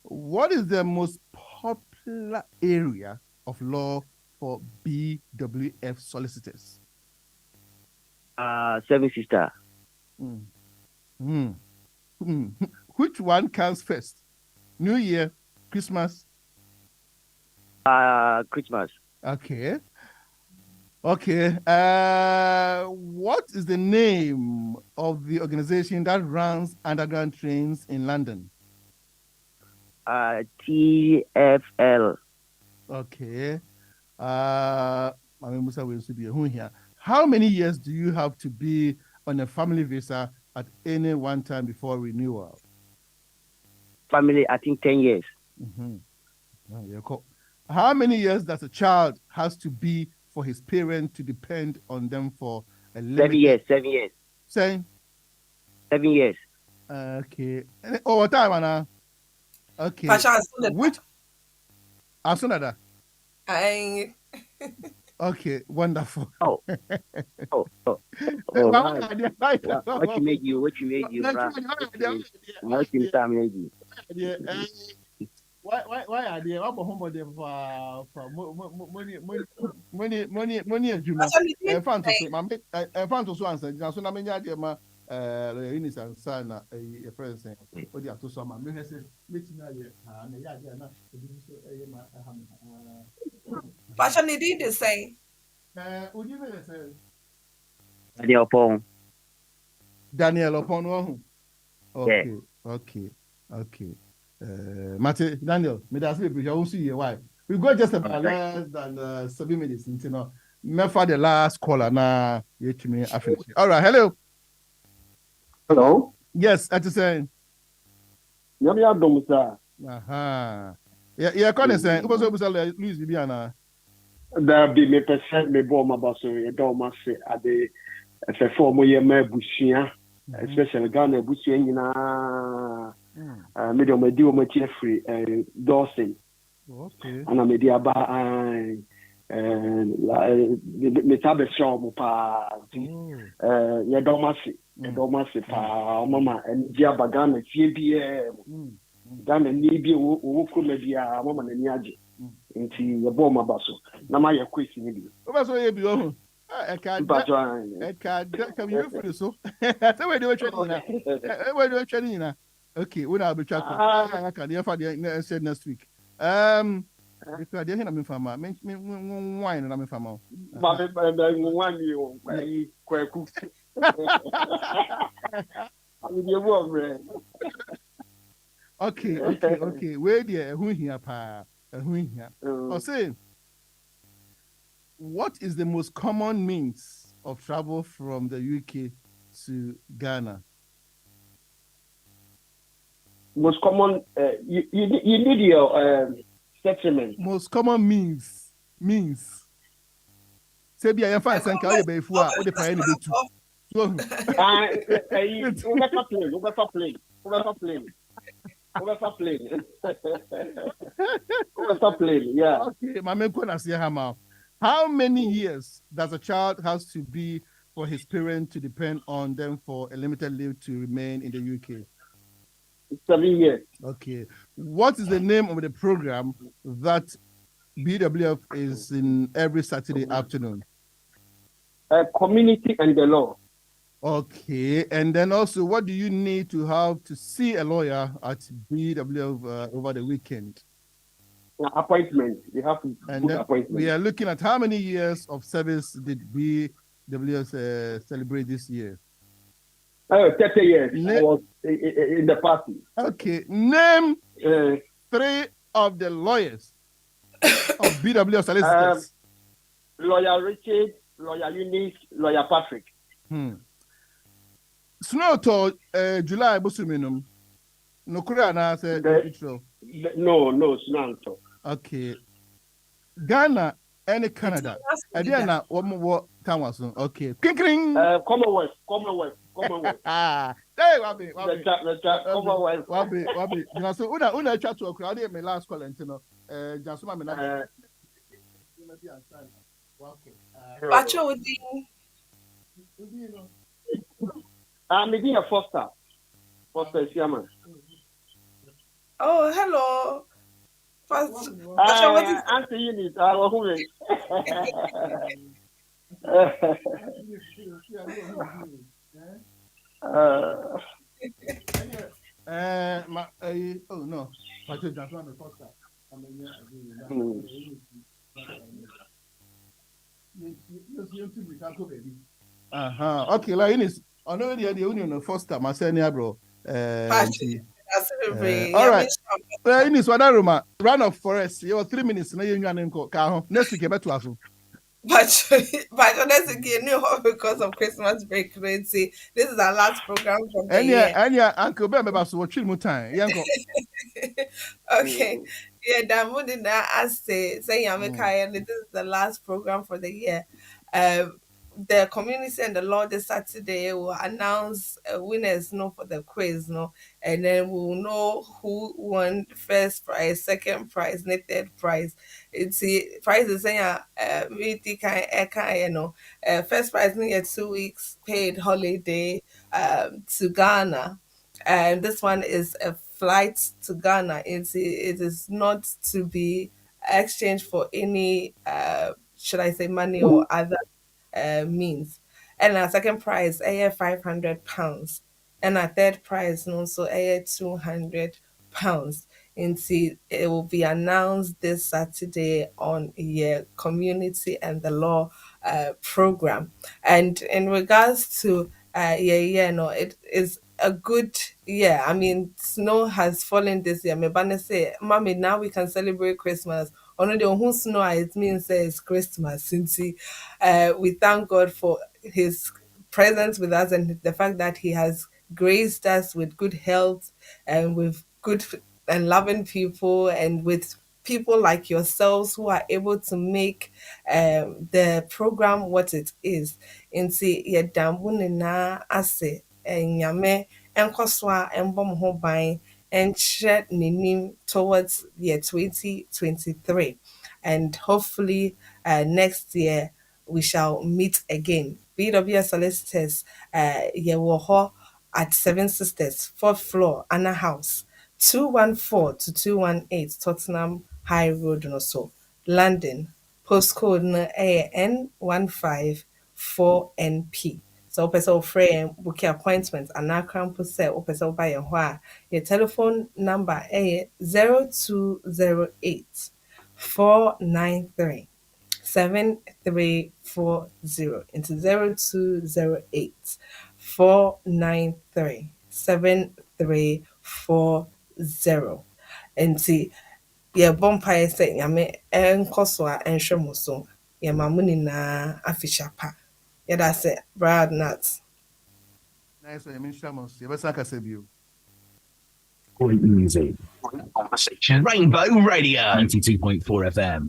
What is the most popular area of law for BWF Solicitors? Seven Sister. Which one comes first? New Year, Christmas? Christmas. Okay. Okay. What is the name of the organization that runs underground trains in London? TFL. Okay. Musa will be here. How many years do you have to be on a family visa at any one time before renewal? Family, I think 10 years. Mm-hmm. How many years does a child has to be for his parent to depend on them for a limited? 7 years. Saying 7 years. okay. What time, Anna? Okay. Which? As soon as that. Okay, wonderful. Oh. What you made you? What you made you? What you made you? Why are they? What home for money adwuma? Fan to so my fan to so answer. Na so na menya de ma Eunice and son na a friend say o dia to so ma me hwese metina ye na ya de na ebi so e ma ha me. Passion did the same. Udi me say Daniel Opon. Okay, okay. Mate, Daniel, me that's me. Why? We got just about less than 7 minutes into now. Me for the last caller now. All right, hello. Hello. Yes, I just saying. Yami Adom, sir. Yeah, calling saying. Who was Louis Bibiana? There be me percent me bomb about so you don't must say at the for mo ye me bushia, especially Ghana bushia na medium me di o me free Dawson. Okay. And I made aba me tabe show mo pa ye don't must say pa mama and dia bagana fie bi Ghana ni bi wo ko me bia mama na ni age. Nti ye bomb abaso na ma ye quiz ni bi obaso ye bi o e ka come you for so say we do training na okay we na be track I can dey for the said next week because dey na me fama me wine na me fama ma be wine ni o kwaku ami dey wo bre okay we dey who here pa who here or say what is the most common means of travel from the UK to Ghana? Most common, you need your settlement. Most common means. Say be I am fine. Thank you. Be for what the pay ni be too. Overstop plane. Yeah. Okay, my man gonna say how many years does a child has to be for his parent to depend on them for a limited leave to remain in the UK? 7 years. Okay. What is the name of the program that BWF is in every Saturday afternoon? Community and the law. Okay. And then also, what do you need to have to see a lawyer at BWF over the weekend? Appointment. You have to book appointment. We are looking at how many years of service did BWF celebrate this year? 30 years. I was in the party. Okay. Name 3 of the lawyers of BWF Solicitors. Lawyer Richard, Lawyer Eunice, Lawyer Patrick. Snow to July Busuminum. No Korea say no, snow. Okay. Ghana and Canada. Adiana, one more time was okay. Kring. Commonwealth. Hey, Wabi. Commonwealth. Wabi. So una chat to a crowd. My last call, and Jasuma Mena. Bacho would be. Maybe a Foster. Foster Siaman. Oh, hello. Auntie Eunice, I was hungry. Oh no, Pacho Jasuma Foster. Okay, like Eunice, I know the union first time I say bro. Patrick, that's very. All I mean, right. Eunice, what run of forest. You 3 minutes. Na you next week. You better to but honestly, again, new hope because of Christmas break. See, this is our last program from the year. Uncle Ben, maybe so what you time. Yanko. Okay. Yeah, that would not as say Mm. Yamika, and this is the last program for the year. Um the community and the Lord this Saturday will announce winners no for the quiz no, and then we'll know who won first prize, second prize, and third prize. It's the prize is saying we think I you know first prize near 2 weeks paid holiday to Ghana, and this one is a flight to Ghana. It is not to be exchanged for any, should I say, money or other means. And our second prize, £500. And our third prize, also £200. And see, it will be announced this Saturday on your community and the law program. And in regards to no, it is a good year. I mean, snow has fallen this year. Me bana say, mommy, now we can celebrate Christmas. Only the who snow it means it's Christmas. Since we thank God for His presence with us and the fact that He has graced us with good health and with good and loving people and with people like yourselves who are able to make the program what it is. Nti yɛda mo nyinaa ase. Nyame nkɔ so a ɛmbɔ mo ho ban nkyerɛ n'anim towards year 2023. And hopefully next year we shall meet again. BWF Solicitors, yɛwɔ hɔ at Seven Sisters, fourth floor, Anna House, 214 to 218 Tottenham High Road no so. London, postcode no N154NP. So wopɛ sɛ wofrɛ yɛn book appointment anaa kora mpo sɛ wopɛ sɛ woba yɛn hɔ a, yɛ telephone number 0208 493 7340 into 0208 493 7340. Nti yɛbɔ mpaeɛ sɛ nyame ɛnkɔ so a ɛnhwɛ mo so. Yɛma mo nyinaa afihyɛ pa. Yɛda sɛ Brad Nat. Nice one. Minister Mons. You better say you. Great music. Great conversation. Rainbow Radio 92.4 FM.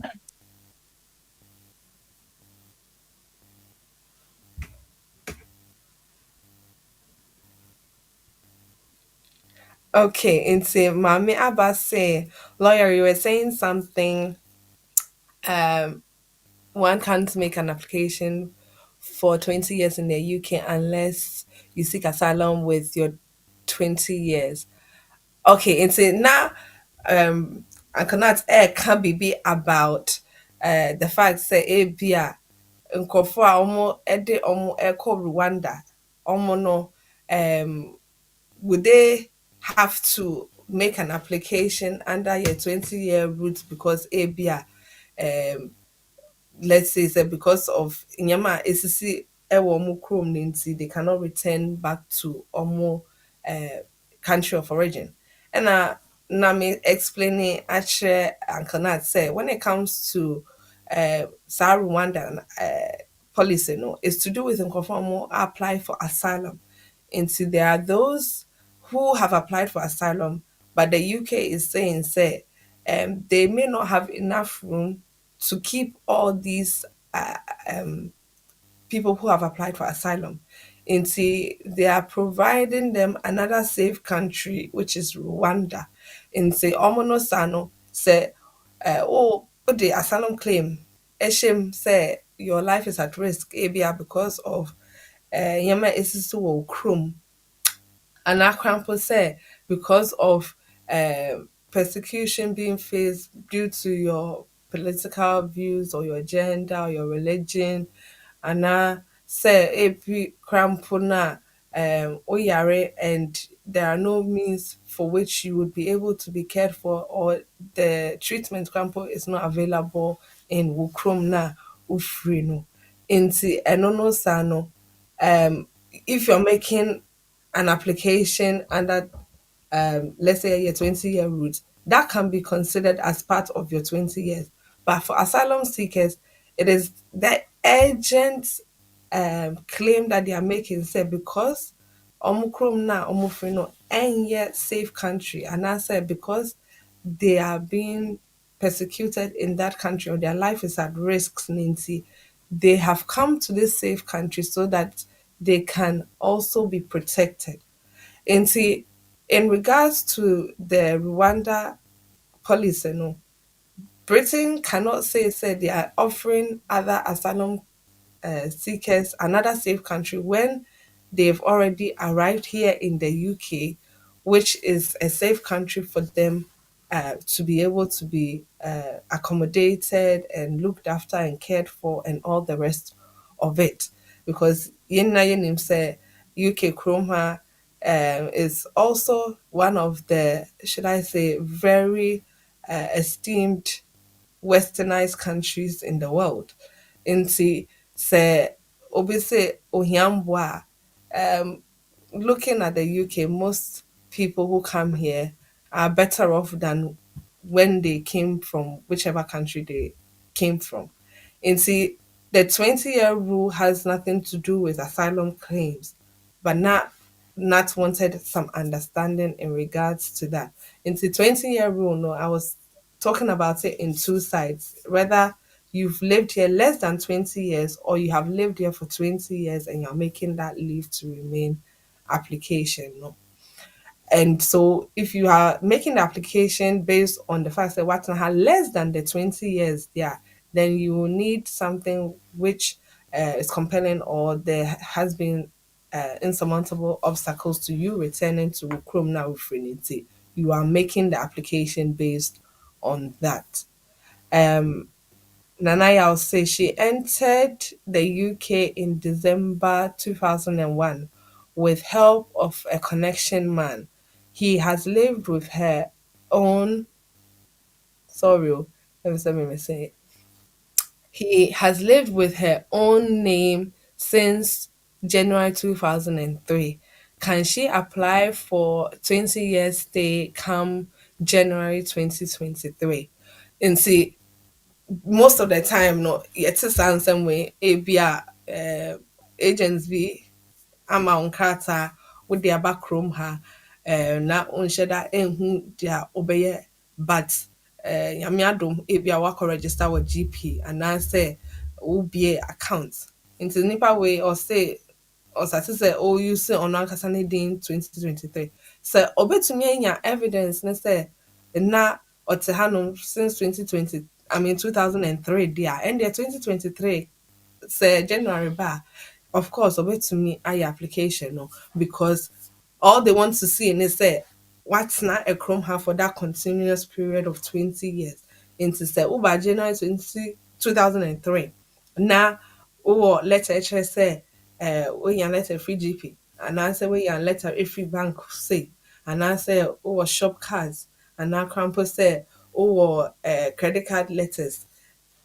Okay, into Mami Abba say, lawyer, you were saying something. One can't make an application for 20 years in the UK unless you seek asylum with your 20 years. Okay, into now, I cannot can be about the fact say ABA nkurɔfo a ɛde ɛkɔ Rwanda, no, would they have to make an application under your 20-year route because ABA, let's say, because of Nyama esisi ɛwɔ ɔmo kurom no nti they cannot return back to ɔmo country of origin. And na me explaining akyerɛ Uncle Nat say when it comes to saa Rwanda policy no, is to do with nkurɔfo a ɔmo apply for asylum. Into there are those who have applied for asylum, but the UK is saying say they may not have enough room to keep all these people who have applied for asylum. Into they are providing them another safe country, which is Rwanda. Into Omono Sano say, oh, the asylum claim, Eshim say your life is at risk, ABR, because of Yama Isisu Krum. And Akrampo say because of persecution being faced due to your political views or your gender or your religion, and say epi crampo na oyare and there are no means for which you would be able to be cared for, or the treatment crampo is not available in Wukrum na Ufrino. Inti enono sano. If you're making an application under let's say a year 20-year route, that can be considered as part of your 20 years. But for asylum seekers, it is the urgent claim that they are making, say, because omukrom na omufri no any safe country, and I said because they are being persecuted in that country or their life is at risk, Ninti, they have come to this safe country so that they can also be protected. And see, in regards to the Rwanda policy, no, Britain cannot say they are offering other asylum seekers another safe country when they've already arrived here in the UK, which is a safe country for them to be able to be accommodated and looked after and cared for and all the rest of it. Because yin say UK Chroma is also one of the, should I say, very esteemed westernized countries in the world. Nti sɛ obi sɛ ohia mboa looking at the UK, most people who come here are better off than when they came from whichever country they came from. And see, the 20-year rule has nothing to do with asylum claims, but not wanted some understanding in regards to that. In the 20-year rule, no, I was talking about it in two sides, whether you've lived here less than 20 years or you have lived here for 20 years and you're making that leave to remain application. No. And so if you are making the application based on the fact that what had less than the 20 years there, then you will need something which is compelling or there has been insurmountable obstacles to you returning to Chrome now with Trinity. You are making the application based on that. Nanaya will say she entered the UK in December 2001 with help of a connection man. He has lived with her own, sorry, let me say it. He has lived with her own name since January 2003. Can she apply for 20 years stay come January 2023? And see, most of the time no yɛte saa nsɛm wei ebi agents bi ama wo nkrataa wode aba kurom ha na wonhyɛ da ɛnhu deɛ wobɛyɛ but nyame adom ebi a wakɔ register wɔ GP anaasɛ wobie account nti nipa wei ɔse ɔsate sɛ ɔuse ɔno ankasa ne din 2023 sɛ ɔbɛtumi anya evidence ne sɛ na ɔte hanom since 2020 I mean 2003 there and the 2023 say January ba of course obetumi aye application no because all they want to see is say what's not a chrome have for that continuous period of 20 years into say over January 2003 now oh letter say when you letter free GP and I say when you letter a free bank say and I say oh shop cards and now crampo say or credit card letters.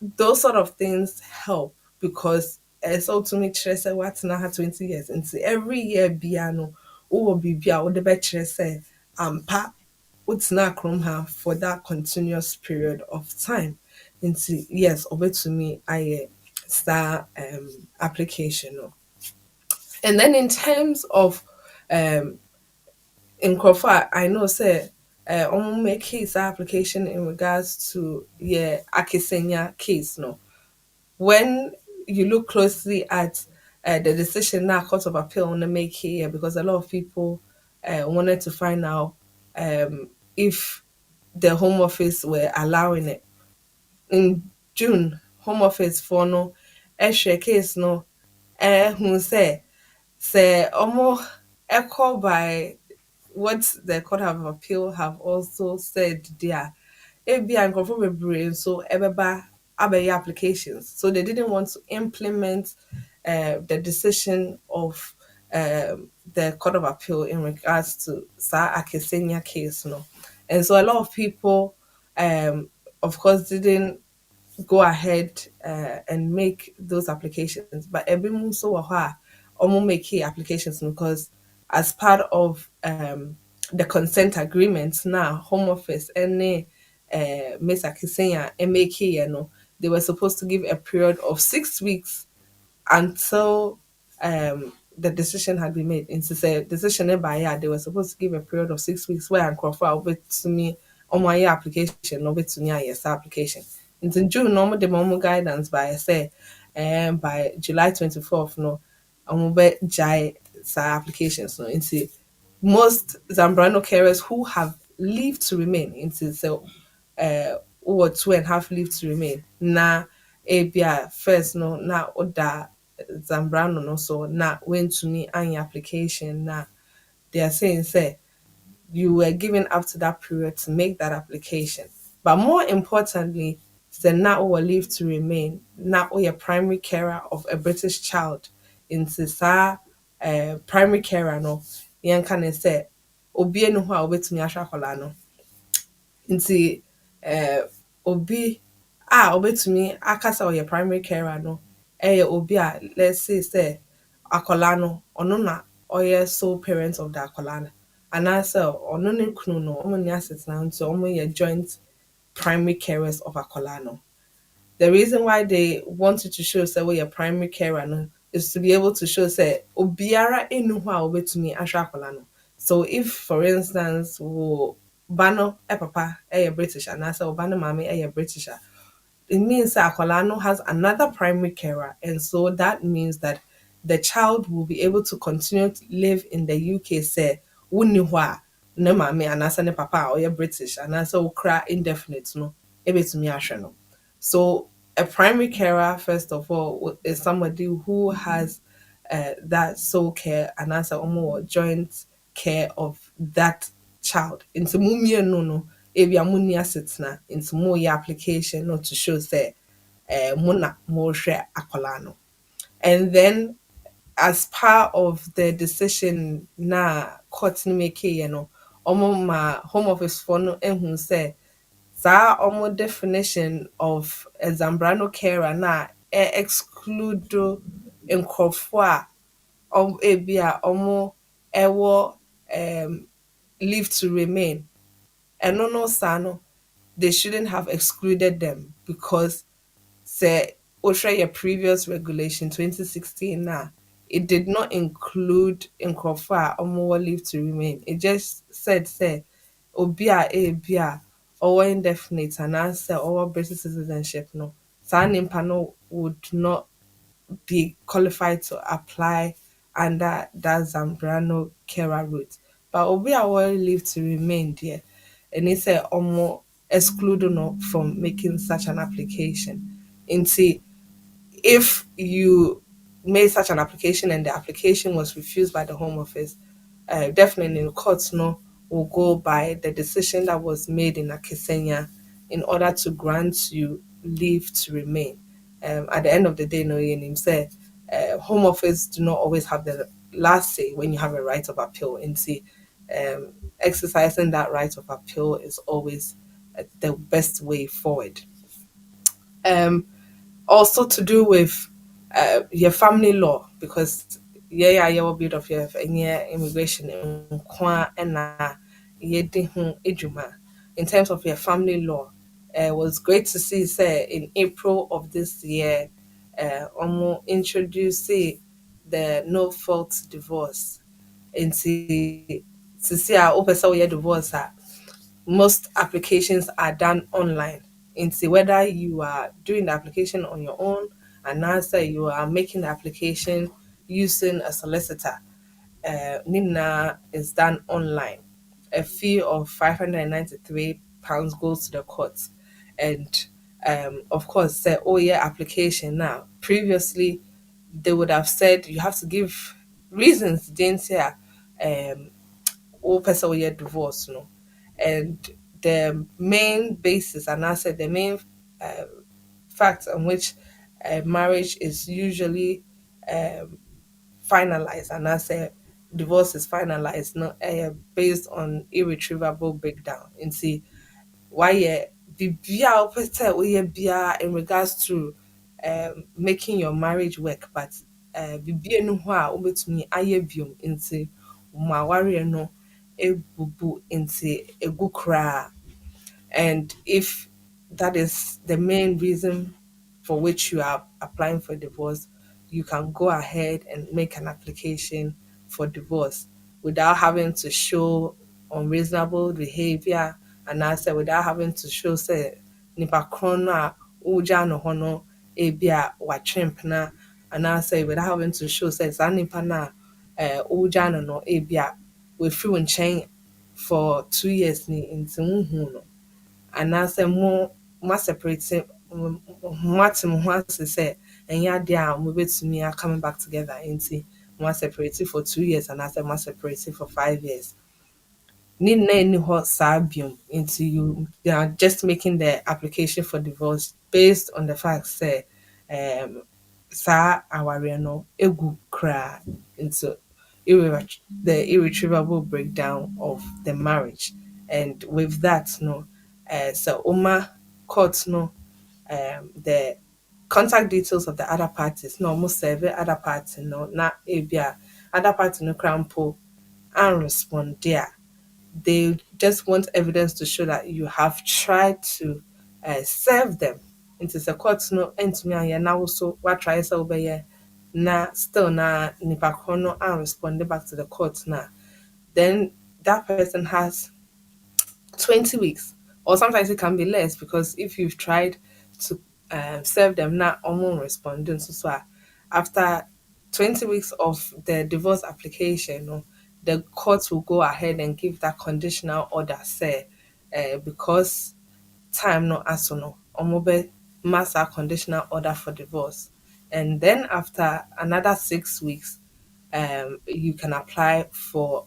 Those sort of things help because it's ultimately stress what's now 20 years. And see, every year, piano, or be bia, or the better say, pa, what's not chrome have for that continuous period of time. And see, yes, over to me, I start application. No. And then in terms of in Kofa, I know say on make case application in regards to yeah Akisenya case no. When you look closely at the decision now Court of Appeal on the make here because a lot of people wanted to find out if the Home Office were allowing it. In June, Home Office for no extra case no who say almost echo by what the Court of Appeal have also said there, ebi a nkurɔfoɔ bebree nso ɛbɛba abɛyɛ applications. So they didn't want to implement the decision of the Court of Appeal in regards to Sa Akesenya case. No? And so a lot of people, of course, didn't go ahead and make those applications. But every so almost make applications because as part of the consent agreement now, Home Office and Miss Akisenya and make you know, they were supposed to give a period of 6 weeks until the decision had been made. Into say decision by yeah, they were supposed to give a period of 6 weeks where and Crawford over to me on my application, over to me yes application. Into June, normal the normal guidance by say by July 24th, no, I'm jai sa applications no into most Zambrano carers who have leave to remain into so or 2.5 leave to remain. Na ebia first no na oda Zambrano no so na went to me any application na they are saying say you were given up to that period to make that application. But more importantly, the now or leave to remain, now or your primary carer of a British child in sa primary carer no, yan can say obi no ho a obetumi ahwa akwala no nti obi a obetumi akasa ɔyɛ primary carer no ɛyɛ obi a let's say akwadaa no ɔno na ɔyɛ sole parent of the akwadaa no anaasɛ ɔno ne kunu no ɔmo ni asetena nti ɔmo yɛ joint primary carers of akwadaa no. The reason why they wanted to show say we a primary carer no is to be able to show say obiara enu ho a obetumi ahwɛ akwala no. So if for instance wo bano e papa e British and asa wo bano mama e British it means that Akwalano has another primary carer, and so that means that the child will be able to continue to live in the UK. Say, wuniwa ne mami anasa ne papa or you British anasa ukra indefinite no, ebe to me no. So a primary carer, first of all, is somebody who has that sole care and answer or joint care of that child. Into mumia no no, if you muni assetna into more your application not to show say muna more share akolano. And then as part of the decision na court ni make you know, omo ma home office for no ehun say saa omo definition of a Zambrano carer na exclude nkurɔfo a ebi a ɔmo ɛwɔ leave to remain ɛno no saa no they shouldn't have excluded them because say wohwɛ your previous regulation 2016 na it did not include nkurɔfo a ɔmo wɔ leave to remain. It just said say obi a ebi a ɔwɔ indefinite anaasɛ ɔwɔ British citizenship no saa nipa no would not be qualified to apply under that Zambrano carer route. But obi a will leave to remain there and he said almost exclude no from making such an application. Into if you made such an application and the application was refused by the Home Office, definitely the courts no will go by the decision that was made in Akisenya in order to grant you leave to remain. At the end of the day, no, you say Home Office do not always have the last say when you have a right of appeal. And see, exercising that right of appeal is always the best way forward. Also to do with your family law because yeah will build of your immigration in terms of your family law. It was great to see say in April of this year introduce the no fault divorce into to see our open divorce most applications are done online. Into whether you are doing the application on your own and answer you are making the application using a solicitor. Nina is done online. A fee of £593 goes to the courts. And of course, say, oh yeah, application now. Previously, they would have said you have to give reasons, didn't say, all person will get divorced, no. And the main basis, and I said the main fact on which marriage is usually finalized, and I say divorce is finalized, not based on irretrievable breakdown. And see why bibia opese oye bia in regards to making your marriage work, but bibia no ho a obetumi aye biom nti ma ware no ebubu nti egu kra. And if that is the main reason for which you are applying for divorce, you can go ahead and make an application for divorce without having to show unreasonable behavior, and also without having to show say nipa krona uja no hono ebia watrempna, and also without having to show say sa nipa na uja no ebia we feel nchen for 2 years ni nti hu no, anaasɛ mo separate mo ate mo ho ase sɛ ɛnyɛ ade a mobɛtumi a coming back together nti mo separate for 2 years anaasɛ mo separate for 5 years. Ne nna ɛni hɔ saa biom nti you are just making the application for divorce based on the fact sɛ saa awareɛ no egu koraa into the irretrievable breakdown of the marriage. And with that, no, so Uma court no, the contact details of the other parties, no, almost every other party, no, not abia other party no crampo and respond there. They just want evidence to show that you have tried to serve them. Into the court no and me and now also what try so be na still na nipa kono and respond back to the court na, then that person has 20 weeks, or sometimes it can be less because if you've tried to serve them not almost responding so after 20 weeks of the divorce application, no, the court will go ahead and give that conditional order say because time no aso no omobe mass conditional order for divorce, and then after another 6 weeks you can apply for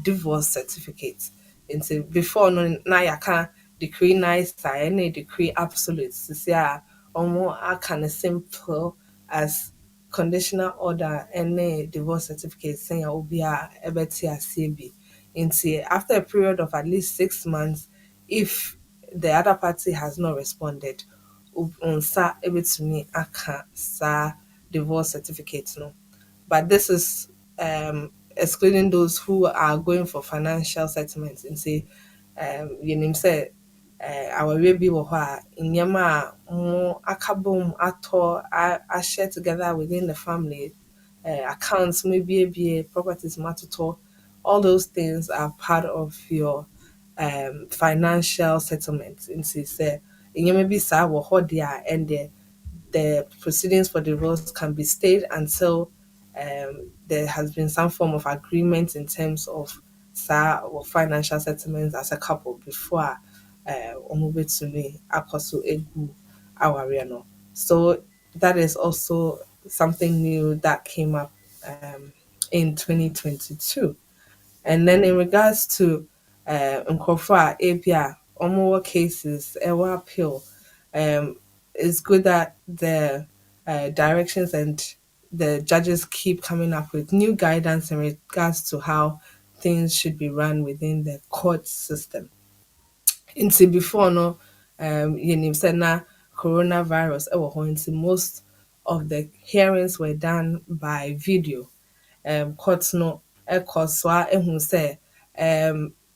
divorce certificate. Until before no na yaka decree nice any decree absolute. See almost I can simple as conditional order any divorce certificate saying will be a ebeti CB. Until after a period of at least 6 months, if the other party has not responded, unsa ebetumi aka sa divorce certificate no. But this is excluding those who are going for financial settlements and say, you name say, our baby wɔ hɔ a nneɛma a mo aka bom atɔ share together within the family, accounts maybe properties matotɔ, all those things are part of your financial settlement. And say, nneɛma bi saa wɔ hɔ deɛ and the proceedings for divorce can be stayed until there has been some form of agreement in terms of or financial settlements as a couple before omubetsumi akoso egu awaria no. So that is also something new that came up in 2022. And then in regards to Nkrofo API, more cases, ewa appeal, it's good that the directions and the judges keep coming up with new guidance in regards to how things should be run within the court system. Nti before no, yɛnim sɛ na coronavirus ɛwɔ hɔ nti most of the hearings were done by video. Court no ɛkɔ so a ehu sɛ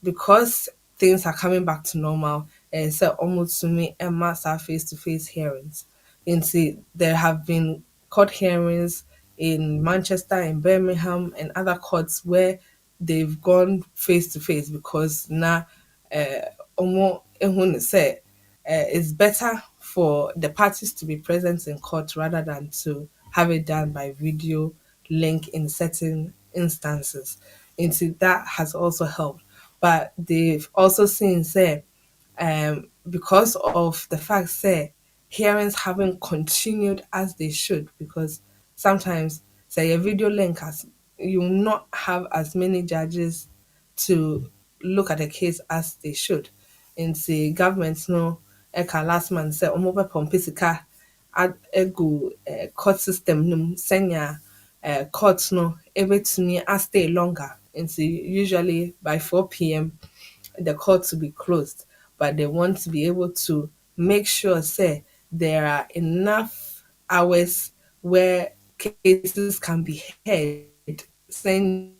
because things are coming back to normal, sɛ ɔmotumi ɛma saa face-to-face hearings. Nti there have been court hearings in Manchester, in Birmingham, and other courts where they've gone face to face because now it's better for the parties to be present in court rather than to have it done by video link in certain instances. And so that has also helped. But they've also seen say because of the fact say hearings haven't continued as they should, because sometimes say a video link has you will not have as many judges to look at the case as they should. And the government no eka last month say omobe pompisika egu court system num senya court no ebetumi a stay longer. And usually by 4 p.m. the court to be closed. but they want to be able to make sure, say, there are enough hours where cases can be heard, saying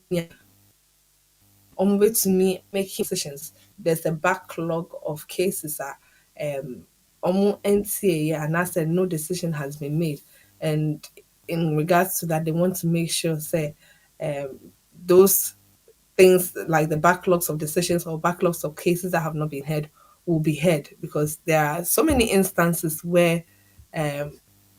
to me making decisions. There's a backlog of cases NCA and I said no decision has been made. And in regards to that, they want to make sure, say, those things like the backlogs of decisions or backlogs of cases that have not been heard will be heard, because there are so many instances where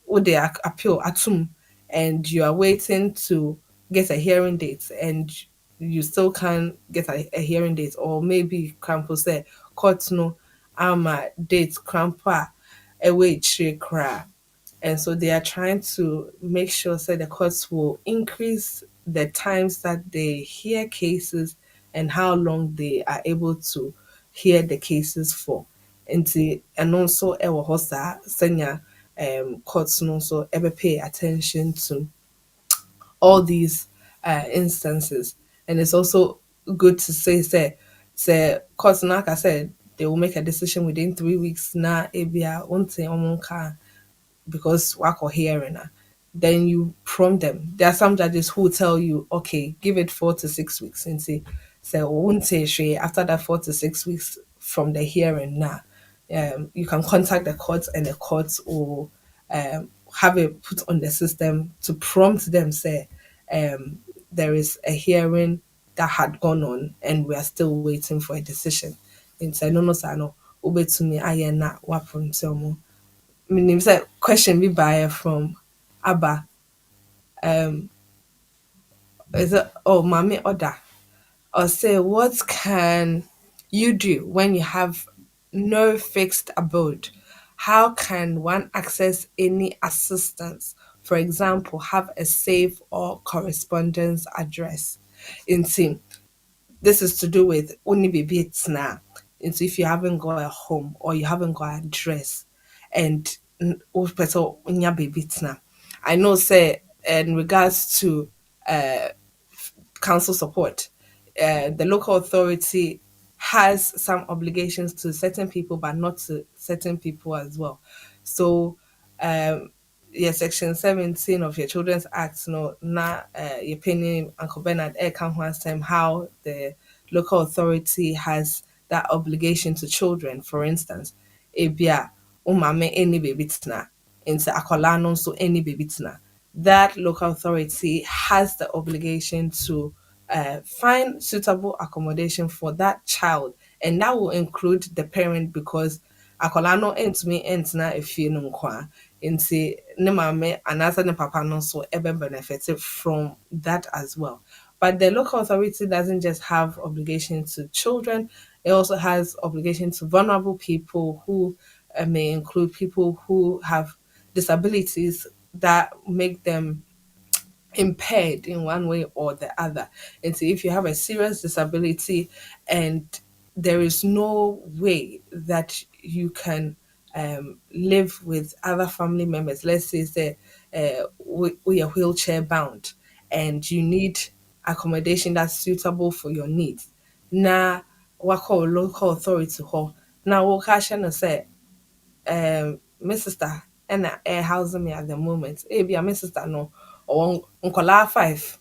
would they appeal atum, and you are waiting to get a hearing date, and you still can't get a hearing date, or maybe crampo say court no ama date crampa away cry. And so they are trying to make sure that the courts will increase the times that they hear cases and how long they are able to hear the cases for. And also ɛwɔ hɔ saa sɛnea courts no nso pay attention to all these instances. And it's also good to say courts, like I said, they will make a decision within 3 weeks. Na ebia unte omonka because work or hearing, then you prompt them. There are some judges who will tell you, okay, give it 4 to 6 weeks, and say, won't say she after that 4 to 6 weeks from the hearing now. You can contact the courts, and the courts will have it put on the system to prompt them, say, there is a hearing that had gone on and we are still waiting for a decision. And say, no, ube to me, I am not wapun meaning say question be by from Abba. Is it mommy order? Or say what can you do when you have no fixed abode? How can one access any assistance? For example, have a safe or correspondence address. In team, this is to do with only baby it's now. And so if you haven't got a home or you haven't got an address and better in your baby it's now. I know say in regards to council support, the local authority has some obligations to certain people, but not to certain people as well. So, yeah, Section 17 of your Children's Act, no, na your opinion, Uncle Bernard, can time how the local authority has that obligation to children. For instance, ebia umame any baby tina, into akolano so any baby tina, that local authority has the obligation to find suitable accommodation for that child, and that will include the parent, because akwadaa no ntumi ntena efie no nkwa nti ne maame anaasɛ ne papa no nso benefit from that as well. But the local authority doesn't just have obligation to children; it also has obligation to vulnerable people, who may include people who have disabilities that make them impaired in one way or the other. And so if you have a serious disability and there is no way that you can live with other family members, let's say we are wheelchair bound and you need accommodation that's suitable for your needs. Na wako local authority ho. Na wokasha no say my sister and air housing me at the moment. Be my sister no or uncle 5.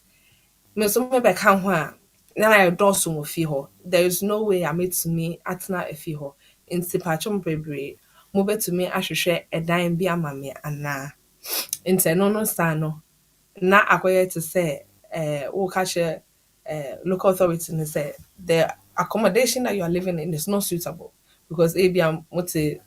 Me so me back ho na I dɔɔso wɔ fie hɔ. There is no way I made to me atena efie hɔ. Nti patwom bebree mo betumi ahwehwɛ ɛdan bi ama me ana. Nti no saa no na akɔyɛ te sɛ wo ka kyerɛ local authority ne say the accommodation that you are living in is not suitable, because ebi mote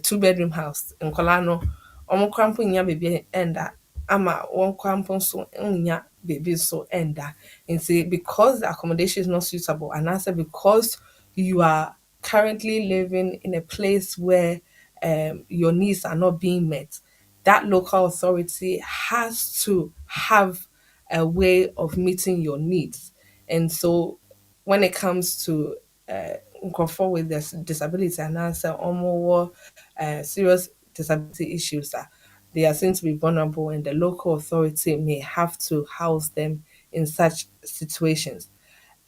2 bedroom house nkɔla no ɔmo krampo nya baby enda ama wɔn krampo so nya baby so enda. And say because the accommodation is not suitable, and answer because you are currently living in a place where your needs are not being met, that local authority has to have a way of meeting your needs. And so when it comes to nkurɔfoɔ with this disability and answer more serious disability issues, they are seen to be vulnerable, and the local authority may have to house them in such situations.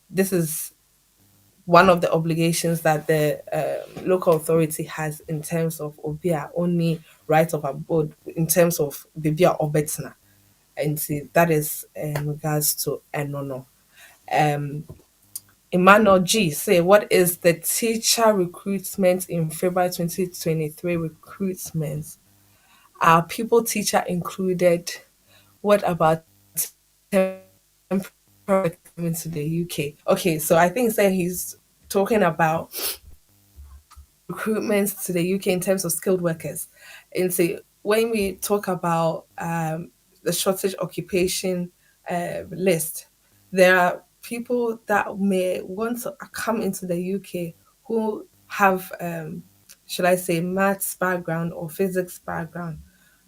This is one of the obligations that the local authority has in terms of obia only right of abode in terms of bibia obetna. And see that is in regards to enono. Emmanuel G say, what is the teacher recruitment in February 2023 recruitment? Are people teacher included? What about temporary coming to the UK? Okay, so I think say he's talking about recruitment to the UK in terms of skilled workers. And so when we talk about the shortage occupation list, there are people that may want to come into the UK who have, should I say, maths background or physics background.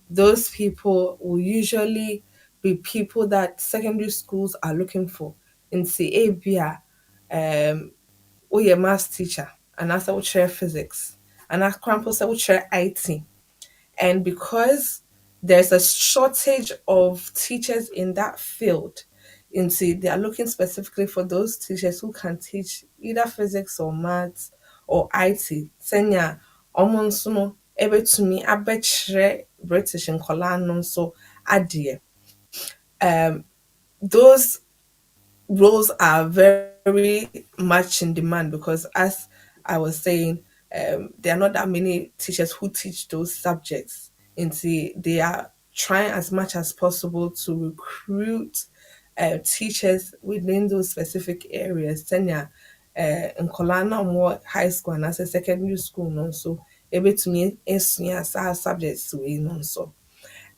Those people will usually be people that secondary schools are looking for. In CABIA, woyɛ maths teacher anaasɛ wokyerɛ physics anaa koraa mpo sɛ wokyerɛ IT. And because there's a shortage of teachers in that field, into they are looking specifically for those teachers who can teach either physics or maths or IT. Senya ɔmo nso no ebetumi abɛkyerɛ British nkɔlaa no nso adeɛ. Those roles are very much in demand because, as I was saying, there are not that many teachers who teach those subjects. And see, they are trying as much as possible to recruit teachers within those specific areas. Senya, in Kolana more high school and as a secondary school, no so able to me subjects we no so.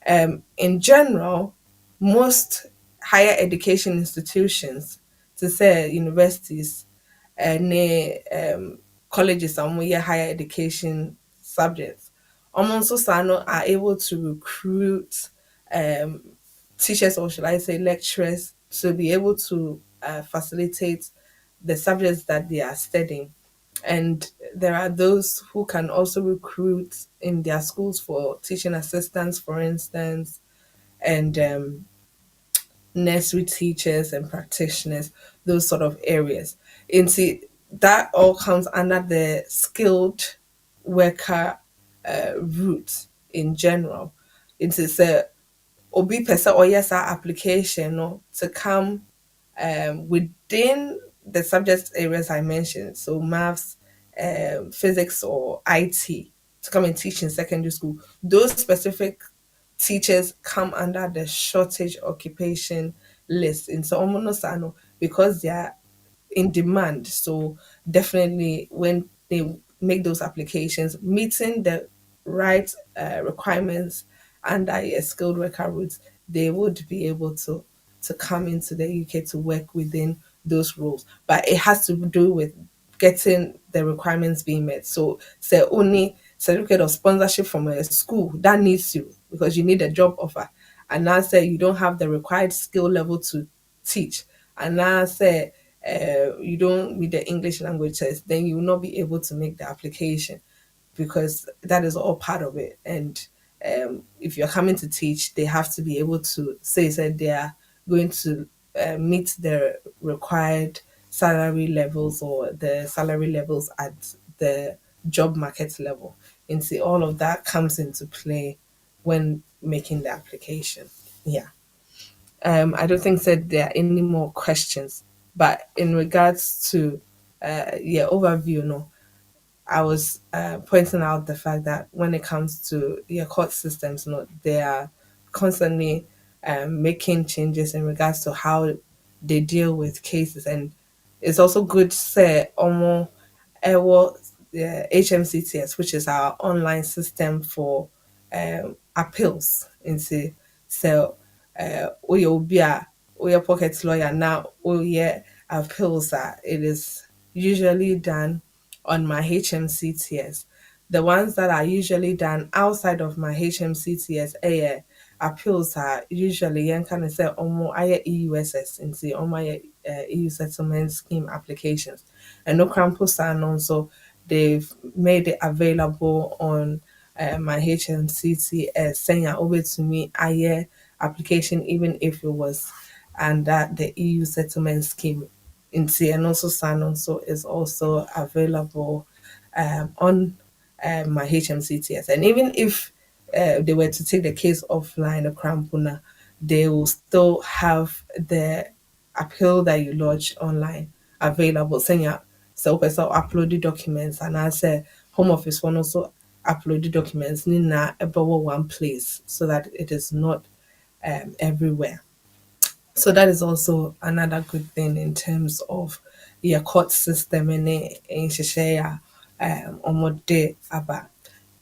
In general, most higher education institutions, to say universities, ne colleges and more higher education subjects, almost also are able to recruit teachers, or should I say lecturers, to be able to facilitate the subjects that they are studying. And there are those who can also recruit in their schools for teaching assistants, for instance, and nursery teachers and practitioners, those sort of areas. And see, that all comes under the skilled worker route in general. It's a obi pesa or yes our application no, to come within the subject areas I mentioned, so maths, physics, or IT, to come and teach in secondary school. Those specific teachers come under the shortage occupation list in so almost because they are in demand. So definitely when they make those applications, meeting the right requirements under a skilled worker route, they would be able to come into the UK to work within those roles. But it has to do with getting the requirements being met. So say only certificate of sponsorship from a school that needs you because you need a job offer. And now say you don't have the required skill level to teach. And now say you don't read the English language test, then you will not be able to make the application because that is all part of it. And if you're coming to teach, they have to be able to say that they are going to meet the required salary levels or the salary levels at the job market level. And see, all of that comes into play when making the application. Yeah. I don't think that there are any more questions. But in regards to overview, no, I was pointing out the fact that when it comes to your court systems, no, they are constantly making changes in regards to how they deal with cases, and it's also good to say almost the HMCTS, which is our online system for appeals. Into so we will be a pocket lawyer now. We appeals that it is usually done on my HMCTS. The ones that are usually done outside of my HMCTS appeals are usually kind of say EUSS and see on my EU settlement scheme applications. And no crampus are also they've made it available on my HMCTS saying over to me application even if it was under the EU settlement scheme. Inti and also Sanon so is also available on my HMCTS. And even if they were to take the case offline, the Krampuna, they will still have the appeal that you lodge online available. Senya so person upload the documents and I say home office one also upload the documents in about one place so that it is not everywhere. So that is also another good thing in terms of your court system in Shishaya Omode Aba.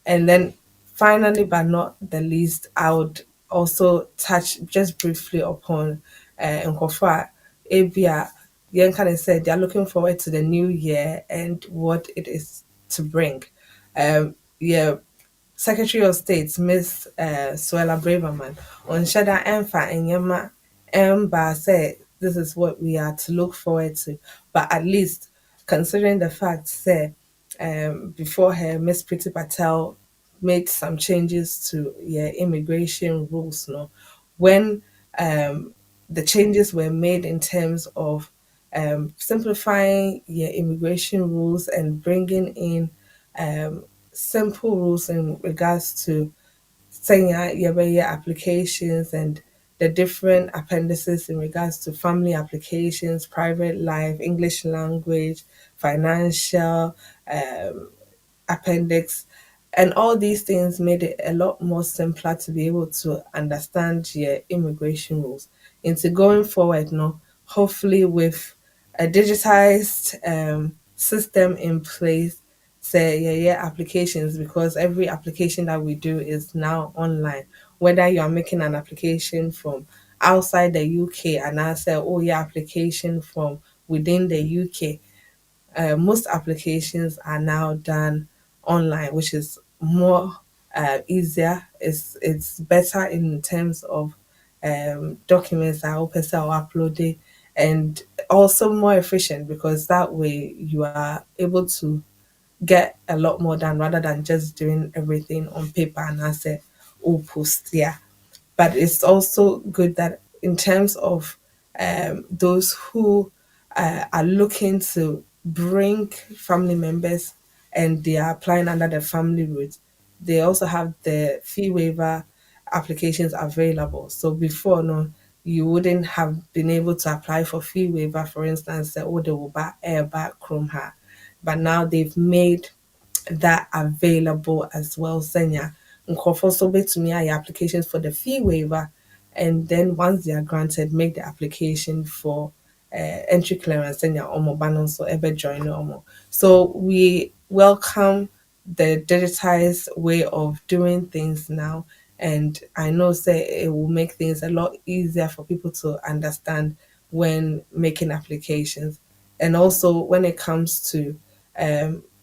And then finally but not the least, I would also touch just briefly upon Nkofa Abia. Yen kind of said they're looking forward to the new year and what it is to bring. Yeah, Secretary of State Miss Suella Braverman on Shada Enfa and Yama Emba said this is what we are to look forward to. But at least considering the fact say before her Miss Priti Patel made some changes to immigration rules no when the changes were made in terms of simplifying your immigration rules and bringing in simple rules in regards to saying your applications and the different appendices in regards to family applications, private life, English language, financial, appendix, and all these things made it a lot more simpler to be able to understand your immigration rules. Into going forward, no, hopefully with a digitized system in place, say applications because every application that we do is now online. Whether you are making an application from outside the UK and I say, oh yeah, application from within the UK, most applications are now done online, which is more easier. It's better in terms of documents that open or uploaded, and also more efficient because that way you are able to get a lot more done rather than just doing everything on paper and I say, oh, post, yeah. But it's also good that in terms of those who are looking to bring family members and they are applying under the family route, they also have the fee waiver applications available. So before, no, you wouldn't have been able to apply for fee waiver, for instance, oh, they will buy air back Chrome her. But now they've made that available as well. Senya nkurɔfoɔ so betumi ayɛ applications for the fee waiver, and then once they are granted, make the application for entry clearance. Senya ɔmo ba no nso ɛbɛ ɔmo. So we welcome the digitized way of doing things now, and I know say it will make things a lot easier for people to understand when making applications. And also when it comes to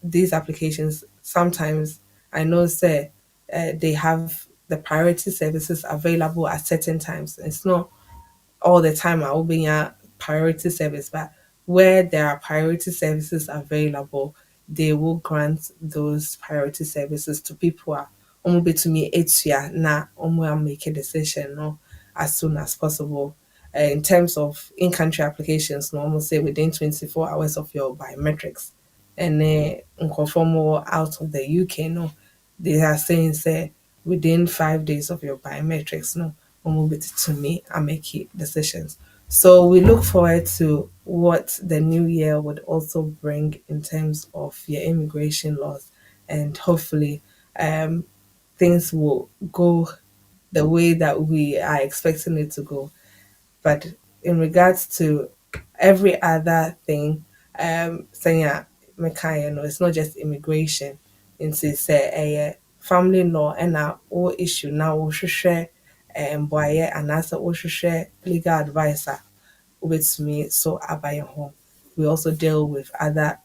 these applications, sometimes I know say they have the priority services available at certain times. It's not all the time I will be a priority service, but where there are priority services available, they will grant those priority services to people who are to me na make a decision no as soon as possible. In terms of in-country applications, no, almost say within 24 hours of your biometrics, and conform out of the UK, no, they are saying say within 5 days of your biometrics, no, move it to me and make it decisions. So we look forward to what the new year would also bring in terms of your immigration laws, and hopefully things will go the way that we are expecting it to go. But in regards to every other thing, saying Mekaya, no, it's not just immigration. Into say a family law and all issue now we should share boy and also we should share legal advisor with me so abayɛ home. We also deal with other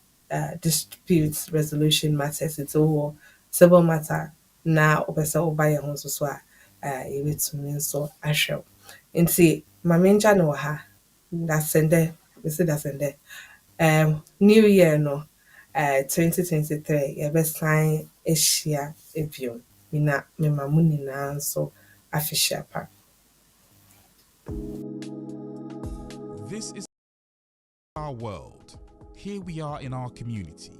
disputes resolution matters. It's all civil matter na wopɛ sɛ woba yɛn ho nso so a yɛbɛtumi nso ahwɛ wo. Nti ma mengya no wɔ ha. Dasɛndɛ, mese dasɛndɛ. New year no 2023 yɛbɛsan ahyia bio. Mina mema mo nyinaa nso afihyia pa. This is Our world. Here we are in our community.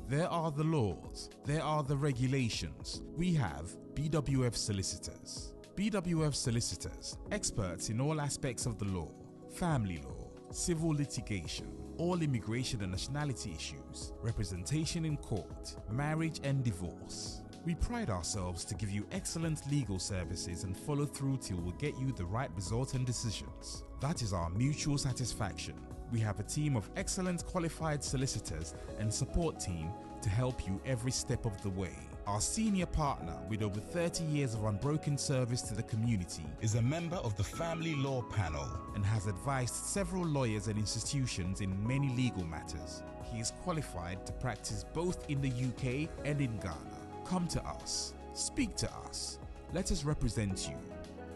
There are the laws. There are the regulations. We have BWF Solicitors. BWF Solicitors, experts in all aspects of the law, family law, civil litigation, all immigration and nationality issues, representation in court, marriage and divorce. We pride ourselves to give you excellent legal services and follow through till we get you the right result and decisions. That is our mutual satisfaction. We have a team of excellent qualified solicitors and support team to help you every step of the way. Our senior partner with over 30 years of unbroken service to the community is a member of the Family Law Panel and has advised several lawyers and institutions in many legal matters. He is qualified to practice both in the UK and in Ghana. Come to us. Speak to us. Let us represent you.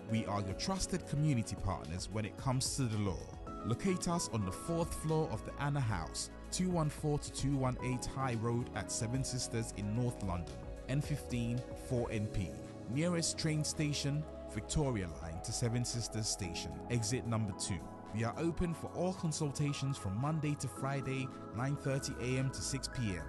We are your trusted community partners when it comes to the law. Locate us on the 4th floor of the Anna House, 214 to 218 High Road at Seven Sisters in North London, N15 4NP. Nearest train station, Victoria Line to Seven Sisters Station, exit number 2. We are open for all consultations from Monday to Friday, 9:30 a.m. to 6 p.m.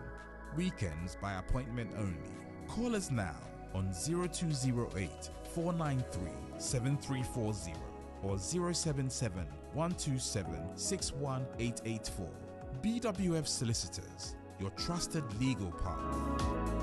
Weekends by appointment only. Call us now on 0208 493 7340 or 077 127 61884. BWF Solicitors, your trusted legal partner.